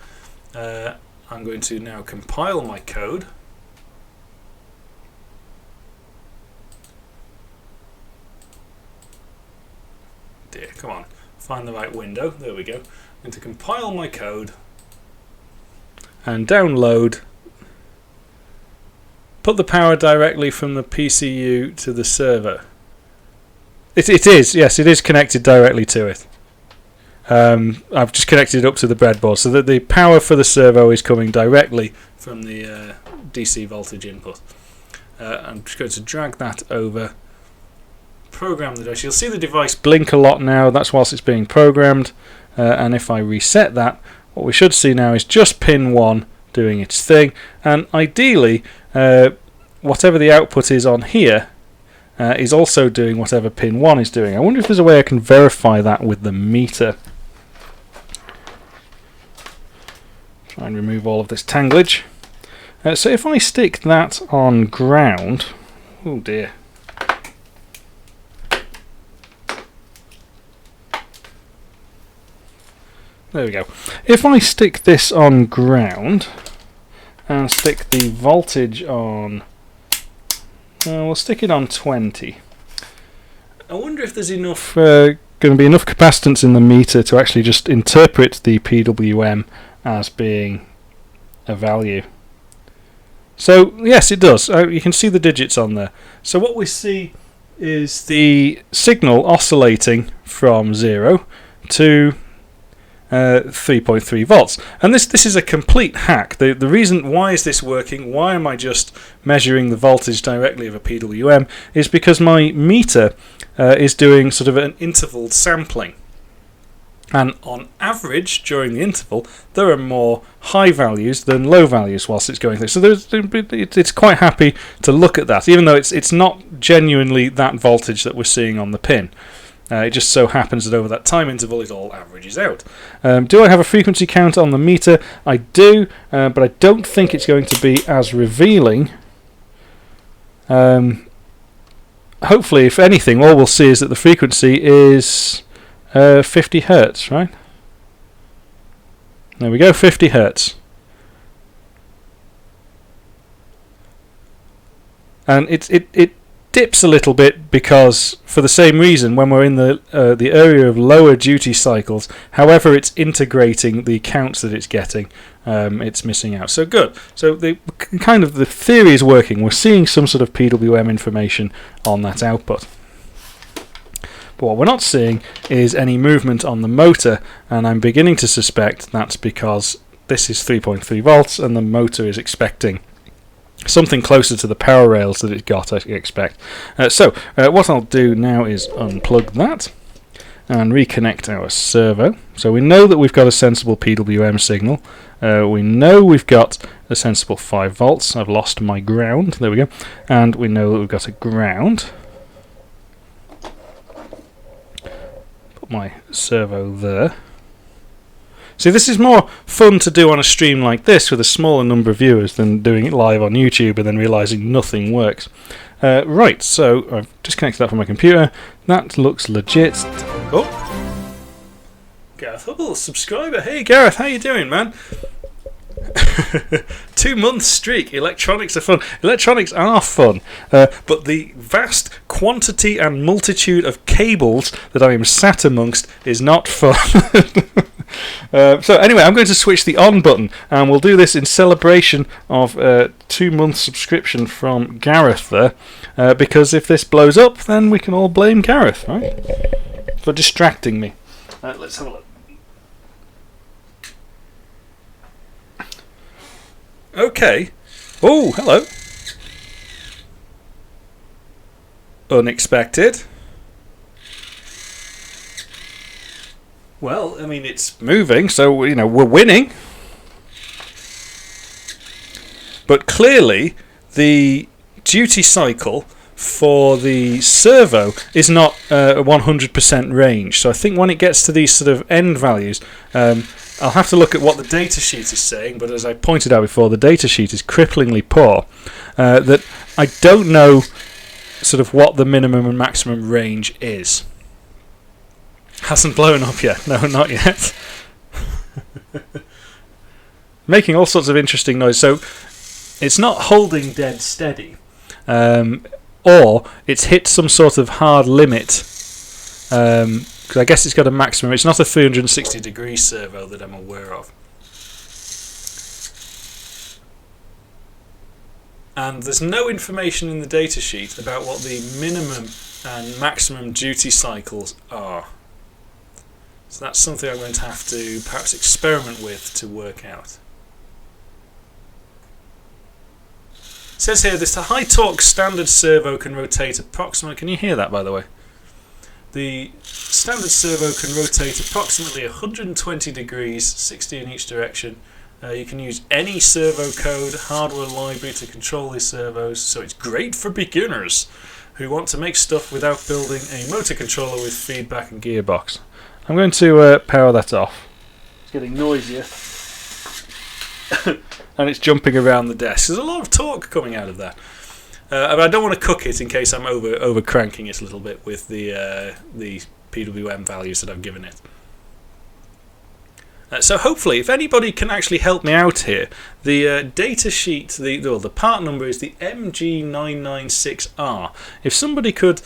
I'm going to now compile my code. Dear, come on. Find the right window, there we go. I'm going to compile my code and download, put the power directly from the PCU to the server. It is, yes, it is connected directly to it. I've just connected it up to the breadboard so that the power for the servo is coming directly from the DC voltage input. I'm just going to drag that over. Program the device. You'll see the device blink a lot now, that's whilst it's being programmed, and if I reset that, what we should see now is just pin 1 doing its thing, and ideally whatever the output is on here is also doing whatever pin 1 is doing. I wonder if there's a way I can verify that with the meter. Try and remove all of this tanglage. So if I stick that on ground, oh dear. There we go. If I stick this on ground and stick the voltage on, we'll stick it on 20. I wonder if there's enough, going to be enough capacitance in the meter to actually just interpret the PWM as being a value. So yes, it does. You can see the digits on there. So what we see is the signal oscillating from 0 to 3.3 volts, and this is a complete hack. The reason why is this working, why am I just measuring the voltage directly of a PWM, is because my meter is doing sort of an interval sampling. And on average, during the interval, there are more high values than low values whilst it's going through. So it's quite happy to look at that, even though it's not genuinely that voltage that we're seeing on the pin. It just so happens that over that time interval it all averages out. Do I have a frequency count on the meter? I do, but I don't think it's going to be as revealing. Hopefully, if anything, all we'll see is that the frequency is 50 Hertz, right? There we go, 50 Hertz. And it dips a little bit because, for the same reason, when we're in the area of lower duty cycles, however it's integrating the counts that it's getting, it's missing out. So good. So the theory is working. We're seeing some sort of PWM information on that output. But what we're not seeing is any movement on the motor, and I'm beginning to suspect that's because this is 3.3 volts and the motor is expecting something closer to the power rails that it got, I expect. So what I'll do now is unplug that and reconnect our servo. So we know that we've got a sensible PWM signal. We know we've got a sensible 5 volts. I've lost my ground. There we go. And we know that we've got a ground. Put my servo there. See, this is more fun to do on a stream like this with a smaller number of viewers than doing it live on YouTube and then realising nothing works. Right, so I've disconnected that from my computer. That looks legit. Oh, Gareth Hubble, subscriber. Hey Gareth, how you doing, man? 2-month streak. Electronics are fun. Electronics are fun, but the vast quantity and multitude of cables that I am sat amongst is not fun. So anyway, I'm going to switch the on button, and we'll do this in celebration of a 2-month subscription from Gareth there, because if this blows up, then we can all blame Gareth, right, for distracting me. Let's have a look. Okay. Oh, hello. Unexpected. Well, I mean, it's moving, so, we're winning. But clearly, the duty cycle for the servo is not a 100% range. So I think when it gets to these sort of end values, I'll have to look at what the datasheet is saying, but as I pointed out before, the datasheet is cripplingly poor. That I don't know sort of what the minimum and maximum range is. Hasn't blown up yet. No, not yet. Making all sorts of interesting noise. So it's not holding dead steady, or it's hit some sort of hard limit. Because I guess it's got a maximum. It's not a 360-degree servo that I'm aware of. And there's no information in the datasheet about what the minimum and maximum duty cycles are. So that's something I'm going to have to perhaps experiment with to work out. It says here, this high torque standard servo can rotate approximately... Can you hear that, by the way? The standard servo can rotate approximately 120 degrees, 60 in each direction. You can use any servo code, hardware library to control these servos, so it's great for beginners who want to make stuff without building a motor controller with feedback and gearbox. I'm going to power that off. It's getting noisier. And it's jumping around the desk. There's a lot of torque coming out of that. But I don't want to cook it in case I'm over cranking it a little bit with the PWM values that I've given it. So hopefully, if anybody can actually help me out here, the data sheet, the part number is the MG996R. If somebody could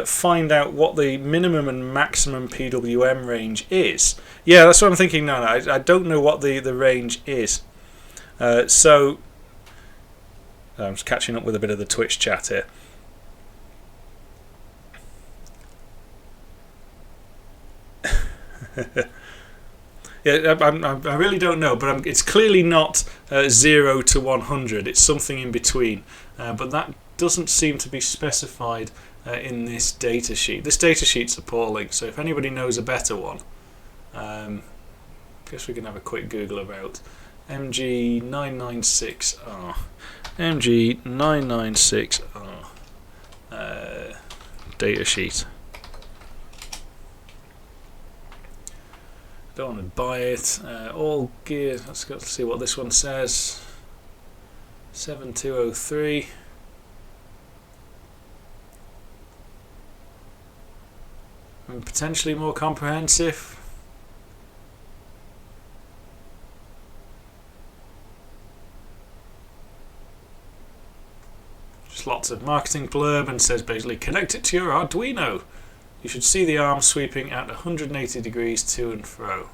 find out what the minimum and maximum PWM range is. Yeah, that's what I'm thinking now. I don't know what the range is. So I'm just catching up with a bit of the Twitch chat here. Yeah, I really don't know, but it's clearly not 0 to 100. It's something in between, but that doesn't seem to be specified in this data sheet. This data sheet's appalling, so if anybody knows a better one, Guess we can have a quick Google about MG996R. MG996R datasheet. Don't want to buy it. All gear. Let's go see what this one says. 7203. And potentially more comprehensive. Just lots of marketing blurb, and says basically connect it to your Arduino. You should see the arm sweeping at 180 degrees to and fro.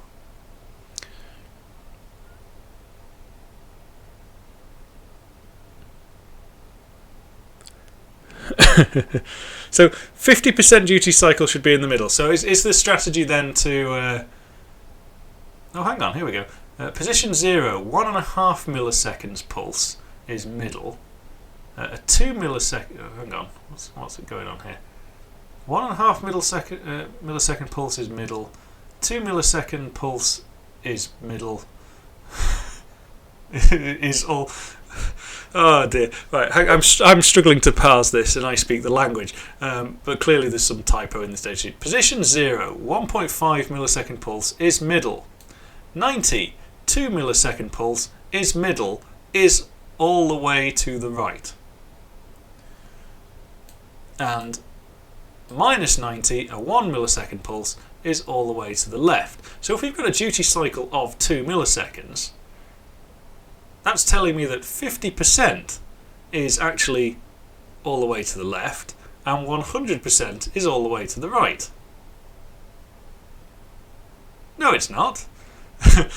So 50% duty cycle should be in the middle. So is the strategy then to... oh, hang on, here we go. Position 0, 1.5 milliseconds pulse is middle. A 2 millisecond... Oh, hang on, what's it going on here? 1.5 millisecond pulse is middle. 2 millisecond pulse is middle. Is all... Oh dear. Right, I'm struggling to parse this, and I speak the language. But clearly there's some typo in this datasheet. Position 0, 1.5 millisecond pulse is middle. 90, 2 millisecond pulse is middle, is all the way to the right. And minus 90, a 1 millisecond pulse, is all the way to the left. So if we've got a duty cycle of 2 milliseconds, that's telling me that 50% is actually all the way to the left, and 100% is all the way to the right. No, it's not. Hang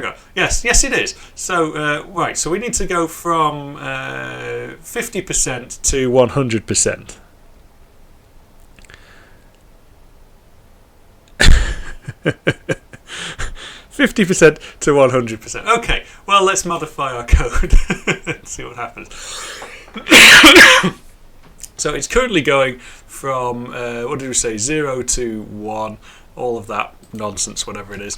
on. Yes, it is. So, right, so we need to go from 50% to 100%. %50 to 100%. Okay, well, let's modify our code and see what happens. So it's currently going from, what did we say, 0 to 1, all of that nonsense, whatever it is.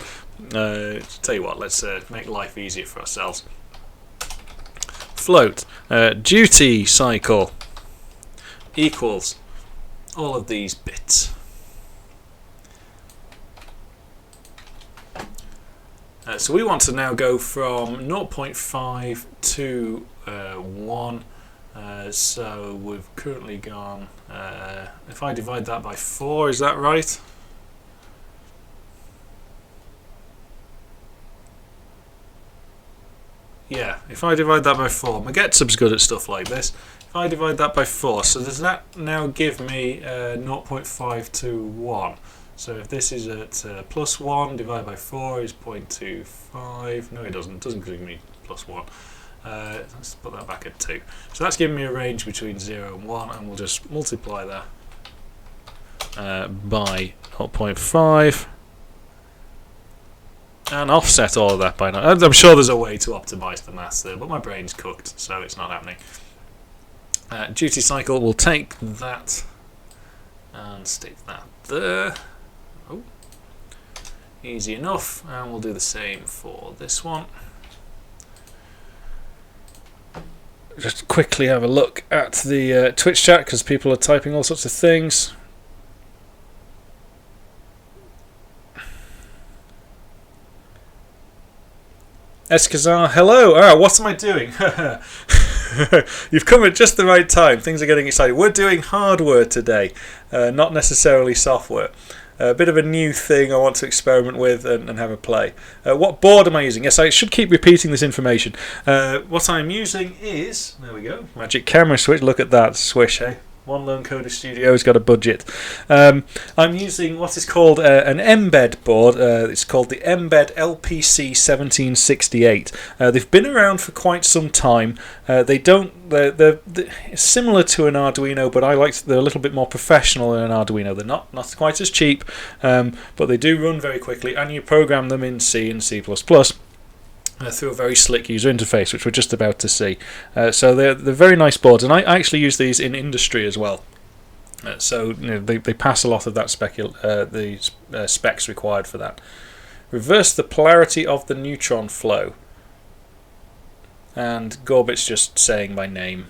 Tell you what, let's make life easier for ourselves. Float, duty cycle equals all of these bits. So we want to now go from 0.5 to 1. So we've currently gone, if I divide that by 4, is that right? Yeah, if I divide that by 4, Magetsub's good at stuff like this. If I divide that by 4, so does that now give me 0.5 to 1? So if this is at plus 1 divided by 4 is 0.25. No, it doesn't. It doesn't give me plus 1. Let's put that back at 2. So that's giving me a range between 0 and 1, and we'll just multiply that by 0.5 and offset all of that by 9. I'm sure there's a way to optimise the maths there, but my brain's cooked, so it's not happening. Duty cycle, we'll take that and stick that there. Oh, easy enough, and we'll do the same for this one. Just quickly have a look at the Twitch chat because people are typing all sorts of things. Eskazar, hello. What am I doing? You've come at just the right time. Things are getting exciting. We're doing hardware today, not necessarily software. A bit of a new thing I want to experiment with and have a play. What board am I using? Yes, I should keep repeating this information. What I'm using is, there we go, magic camera switch. Look at that swish, hey? One Lone Coder Studio's got a budget. I'm using what is called an mbed board. It's called the mbed LPC 1768. They've been around for quite some time. They're similar to an Arduino, but they're a little bit more professional than an Arduino. They're not quite as cheap, but they do run very quickly, and you program them in C and C++. Through a very slick user interface, which we're just about to see. So they're very nice boards, and I actually use these in industry as well. So they pass a lot of that specs required for that. Reverse the polarity of the neutron flow. And Gorbit's just saying my name.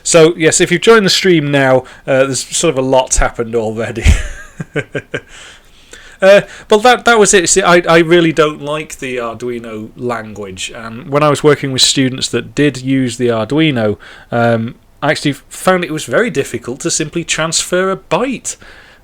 So yes, if you've joined the stream now, there's sort of a lot's happened already. But that was it. See, I really don't like the Arduino language, and when I was working with students that did use the Arduino, I actually found it was very difficult to simply transfer a byte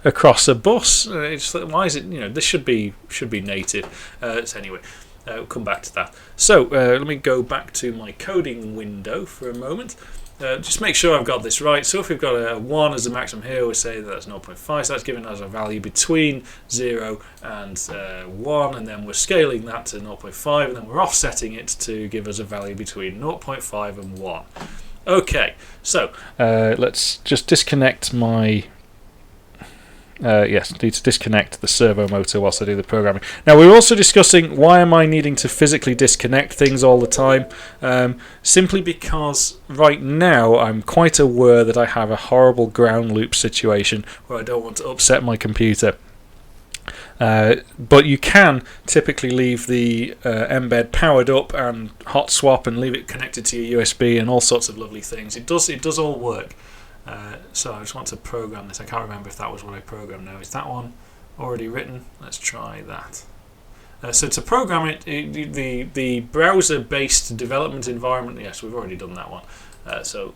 across a bus. Why is it? This should be native. So anyway, we'll come back to that. So let me go back to my coding window for a moment. Just make sure I've got this right. So if we've got a 1 as the maximum here, we'll say that that's 0.5. So that's giving us a value between 0 and 1, and then we're scaling that to 0.5, and then we're offsetting it to give us a value between 0.5 and 1. Okay, so let's just disconnect my... yes, need to disconnect the servo motor whilst I do the programming. Now, we were also discussing why am I needing to physically disconnect things all the time. Simply because right now I'm quite aware that I have a horrible ground loop situation where I don't want to upset my computer. But you can typically leave the mbed powered up and hot swap and leave it connected to your USB and all sorts of lovely things. It does all work. So I just want to program this. I can't remember if that was what I programmed now. Is that one already written? Let's try that. So to program it, the browser-based development environment, yes, we've already done that one. So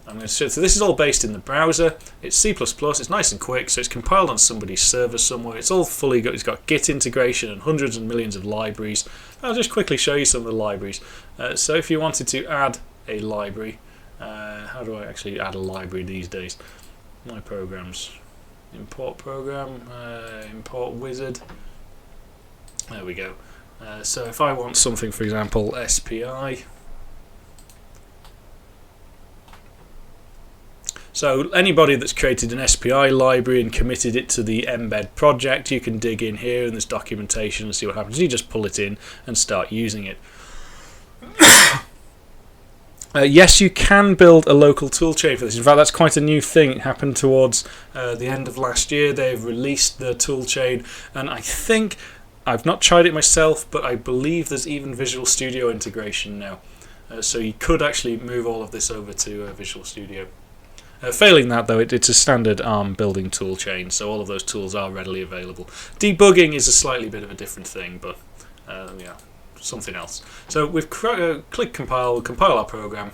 this is all based in the browser. It's C++, it's nice and quick, so it's compiled on somebody's server somewhere. It's all fully got, it's got Git integration and hundreds and millions of libraries. I'll just quickly show you some of the libraries. So if you wanted to add a library, how do I actually add a library these days? My programs, import program, import wizard. There we go. So if I want something, for example, SPI. So anybody that's created an SPI library and committed it to the mbed project, you can dig in here and there's documentation and see what happens. You just pull it in and start using it. Yes, you can build a local toolchain for this. In fact, that's quite a new thing. It happened towards the end of last year. They've released the toolchain, and I think, I've not tried it myself, but I believe there's even Visual Studio integration now. So you could actually move all of this over to Visual Studio. Failing that, though, it's a standard ARM building toolchain, so all of those tools are readily available. Debugging is a slightly bit of a different thing, but yeah. Something else. So we've click compile, we'll compile our program.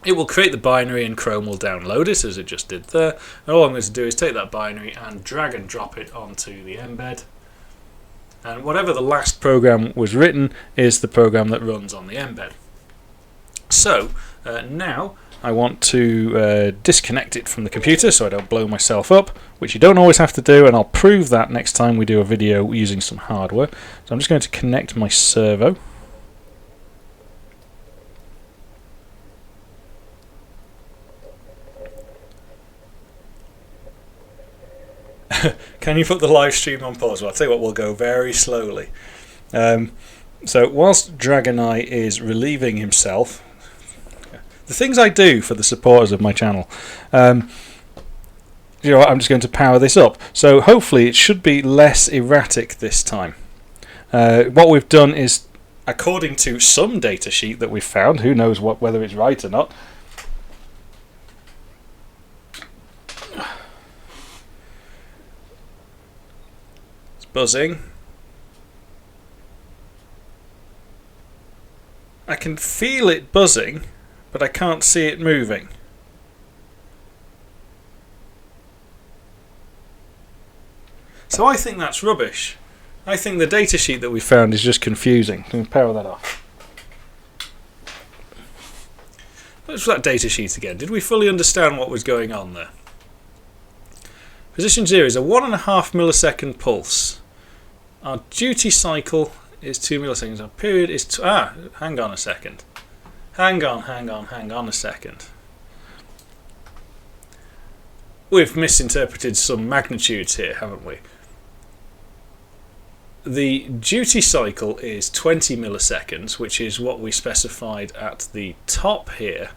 It will create the binary and Chrome will download it as it just did there. And all I'm going to do is take that binary and drag and drop it onto the mbed. And whatever the last program was written is the program that runs on the mbed. So now I want to disconnect it from the computer so I don't blow myself up, which you don't always have to do, and I'll prove that next time we do a video using some hardware. So I'm just going to connect my servo. Can you put the live stream on pause? Well, I'll tell you what, we'll go very slowly. So whilst Dragoneye is relieving himself, the things I do for the supporters of my channel, I'm just going to power this up. So hopefully it should be less erratic this time. What we've done is, according to some data sheet that we've found, who knows whether it's right or not, it's buzzing. I can feel it buzzing, but I can't see it moving. So I think that's rubbish. I think the datasheet that we found is just confusing. Can we power that off? What's that datasheet again? Did we fully understand what was going on there? Position 0 is a 1.5 millisecond pulse. Our duty cycle is 2 milliseconds. Our period is... hang on a second. Hang on a second. We've misinterpreted some magnitudes here, haven't we? The duty cycle is 20 milliseconds, which is what we specified at the top here.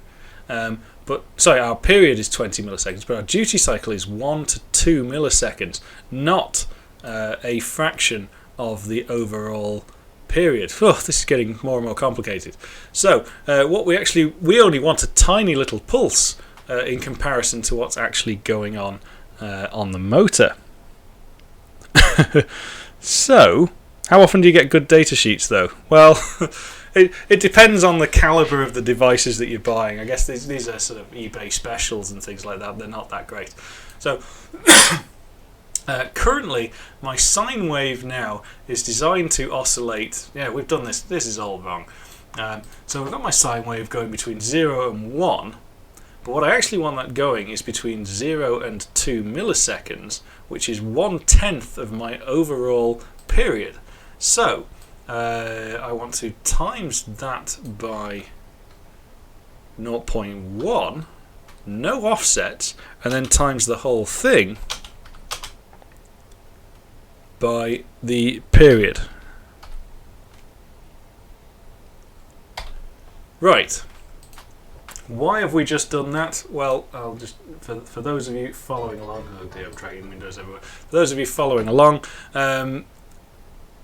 but sorry, our period is 20 milliseconds, but our duty cycle is 1 to 2 milliseconds, not a fraction of the overall period. Oh, this is getting more and more complicated. So what we only want a tiny little pulse in comparison to what's actually going on the motor. So how often do you get good data sheets though? Well, it depends on the caliber of the devices that you're buying. I guess these are sort of eBay specials and things like that. They're not that great. So currently my sine wave now is designed to oscillate. Yeah, we've done this. This is all wrong. So we've got my sine wave going between 0 and 1. But what I actually want that going is between 0 and 2 milliseconds, which is 1/10 of my overall period. So I want to times that by 0.1, no offsets, and then times the whole thing by the period. Right. Why have we just done that? Well, I'll just for those of you following along. Oh dear, I'm dragging windows everywhere. For those of you following along,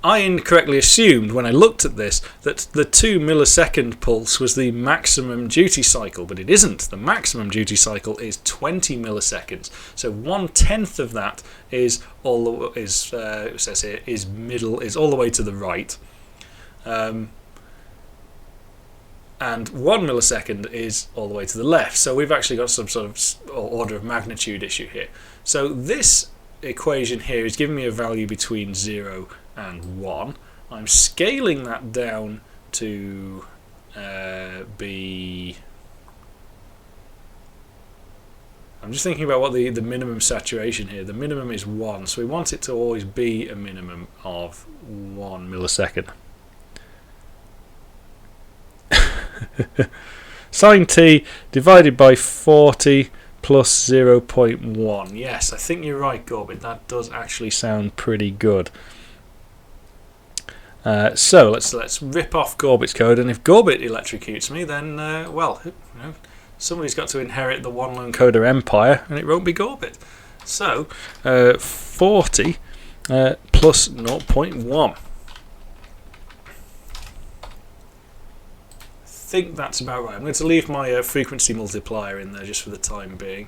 I incorrectly assumed when I looked at this that the 2 millisecond pulse was the maximum duty cycle, but it isn't. The maximum duty cycle is 20 milliseconds. So 1/10 of that is it says here is all the way to the right. And 1 millisecond is all the way to the left. So we've actually got some sort of order of magnitude issue here. So this equation here is giving me a value between 0 and 1. I'm scaling that down to be... I'm just thinking about what the minimum saturation here. The minimum is 1, so we want it to always be a minimum of 1 millisecond. Sine t divided by 40 plus 0.1. Yes, I think you're right, Gorbit. That does actually sound pretty good. So let's rip off Gorbit's code, and if Gorbit electrocutes me, then well, somebody's got to inherit the one lone coder empire, and it won't be Gorbit. So 40 plus 0.1. I think that's about right. I'm going to leave my frequency multiplier in there just for the time being.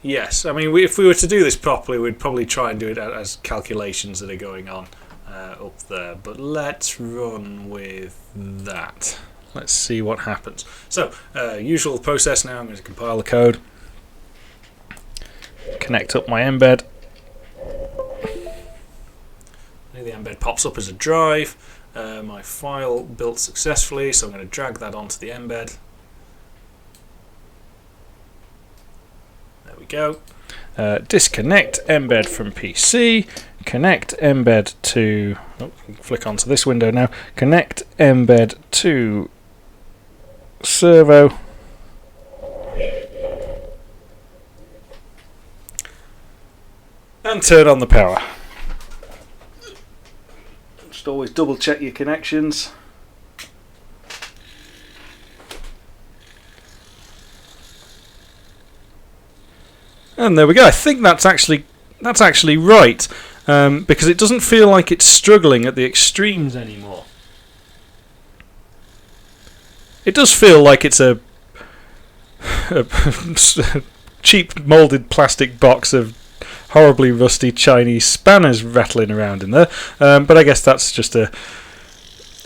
Yes, I mean, if we were to do this properly, we'd probably try and do it as calculations that are going on up there. But let's run with that. Let's see what happens. So, usual process now. I'm going to compile the code, connect up my mbed. The mbed pops up as a drive. My file built successfully, so I'm going to drag that onto the mbed. There we go. Disconnect mbed from PC. Connect mbed to... Oh, flick onto this window now. Connect mbed to Servo. And turn on the power. Just always double check your connections. And there we go. I think that's actually right, because it doesn't feel like it's struggling at the extremes anymore. It does feel like it's a cheap moulded plastic box of horribly rusty Chinese spanners rattling around in there, but I guess that's just a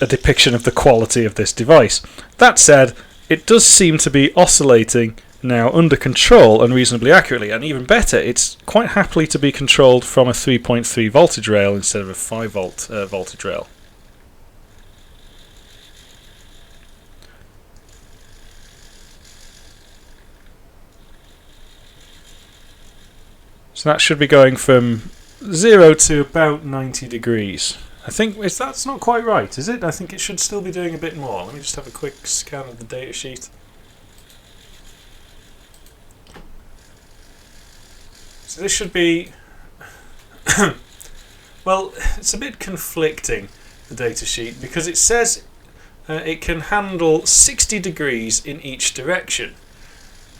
depiction of the quality of this device. That said, it does seem to be oscillating now under control and reasonably accurately, and even better, it's quite happily to be controlled from a 3.3 voltage rail instead of a 5 volt voltage rail. So that should be going from 0 to about 90 degrees. I think that's not quite right, is it? I think it should still be doing a bit more. Let me just have a quick scan of the datasheet. So this should be... well, it's a bit conflicting, the datasheet, because it says it can handle 60 degrees in each direction,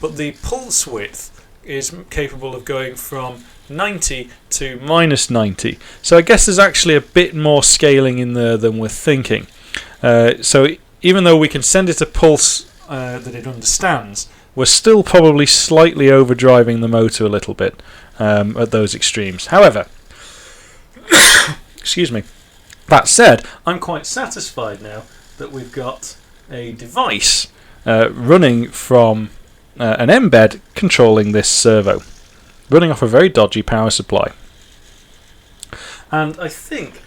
but the pulse width is capable of going from 90 to minus 90. So I guess there's actually a bit more scaling in there than we're thinking. So even though we can send it a pulse that it understands, we're still probably slightly overdriving the motor a little bit at those extremes. However, excuse me, that said, I'm quite satisfied now that we've got a device running from an mbed controlling this servo, running off a very dodgy power supply. And I think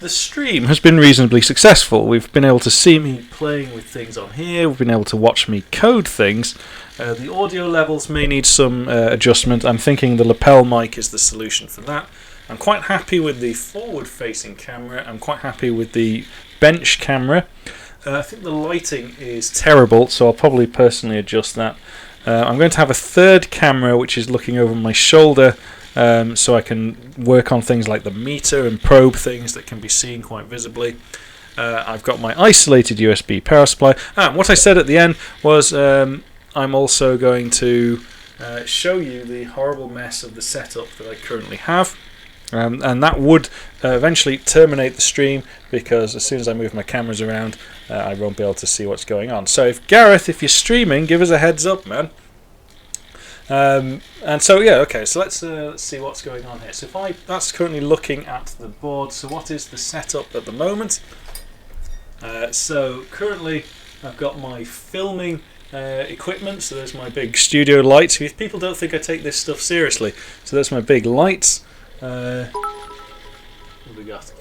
the stream has been reasonably successful. We've been able to see me playing with things on here, we've been able to watch me code things. The audio levels may need some adjustment. I'm thinking the lapel mic is the solution for that. I'm quite happy with the forward-facing camera. I'm quite happy with the bench camera. I think the lighting is terrible, so I'll probably personally adjust that. I'm going to have a third camera which is looking over my shoulder, so I can work on things like the meter and probe things that can be seen quite visibly. I've got my isolated USB power supply. What I said at the end was I'm also going to show you the horrible mess of the setup that I currently have. And that would eventually terminate the stream, because as soon as I move my cameras around I won't be able to see what's going on. So if Gareth, if you're streaming, give us a heads up, man. And so yeah, okay, so let's see what's going on here. So that's currently looking at the board. So what is the setup at the moment? So currently I've got my filming equipment. So there's my big studio lights. If people don't think I take this stuff seriously, so there's my big lights. What have we got?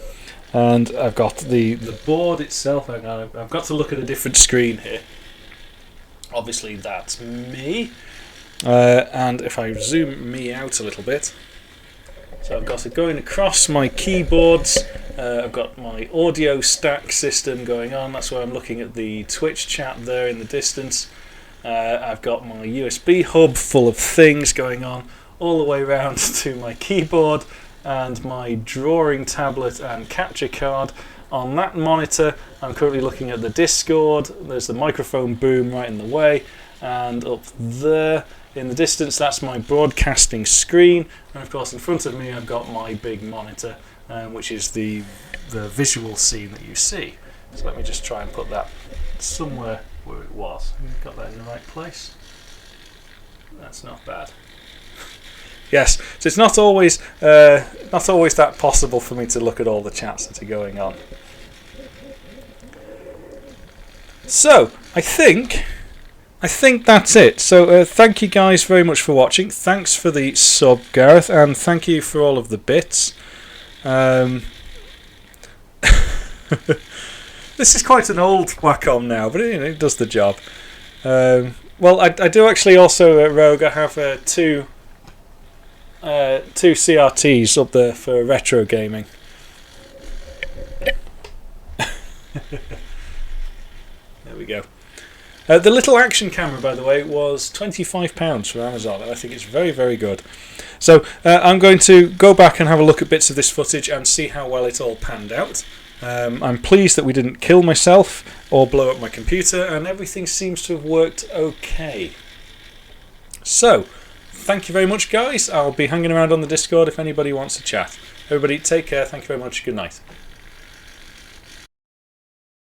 And I've got the board itself. I've got to look at a different screen here. Obviously that's me. And if I zoom me out a little bit, so I've got it going across my keyboards. I've got my audio stack system going on. That's why I'm looking at the Twitch chat there in the distance. I've got my USB hub full of things going on all the way around to my keyboard and my drawing tablet and capture card. On that monitor I'm currently looking at the Discord. There's the microphone boom right in the way, and up there in the distance that's my broadcasting screen, and of course in front of me I've got my big monitor, which is the visual scene that you see. So let me just try and put that somewhere where it was. Got that in the right place. That's not bad. Yes, so it's not always that possible for me to look at all the chats that are going on. So I think that's it. So thank you guys very much for watching. Thanks for the sub, Gareth, and thank you for all of the bits. This is quite an old Wacom now, but it does the job. Well, I do actually also at Rogue. I have two CRTs up there for retro gaming. There we go. The little action camera, by the way, was £25 from Amazon, and I think it's very, very good. So I'm going to go back and have a look at bits of this footage and see how well it all panned out. I'm pleased that we didn't kill myself or blow up my computer, and everything seems to have worked okay. So, thank you very much, guys. I'll be hanging around on the Discord if anybody wants to chat. Everybody, take care. Thank you very much. Good night.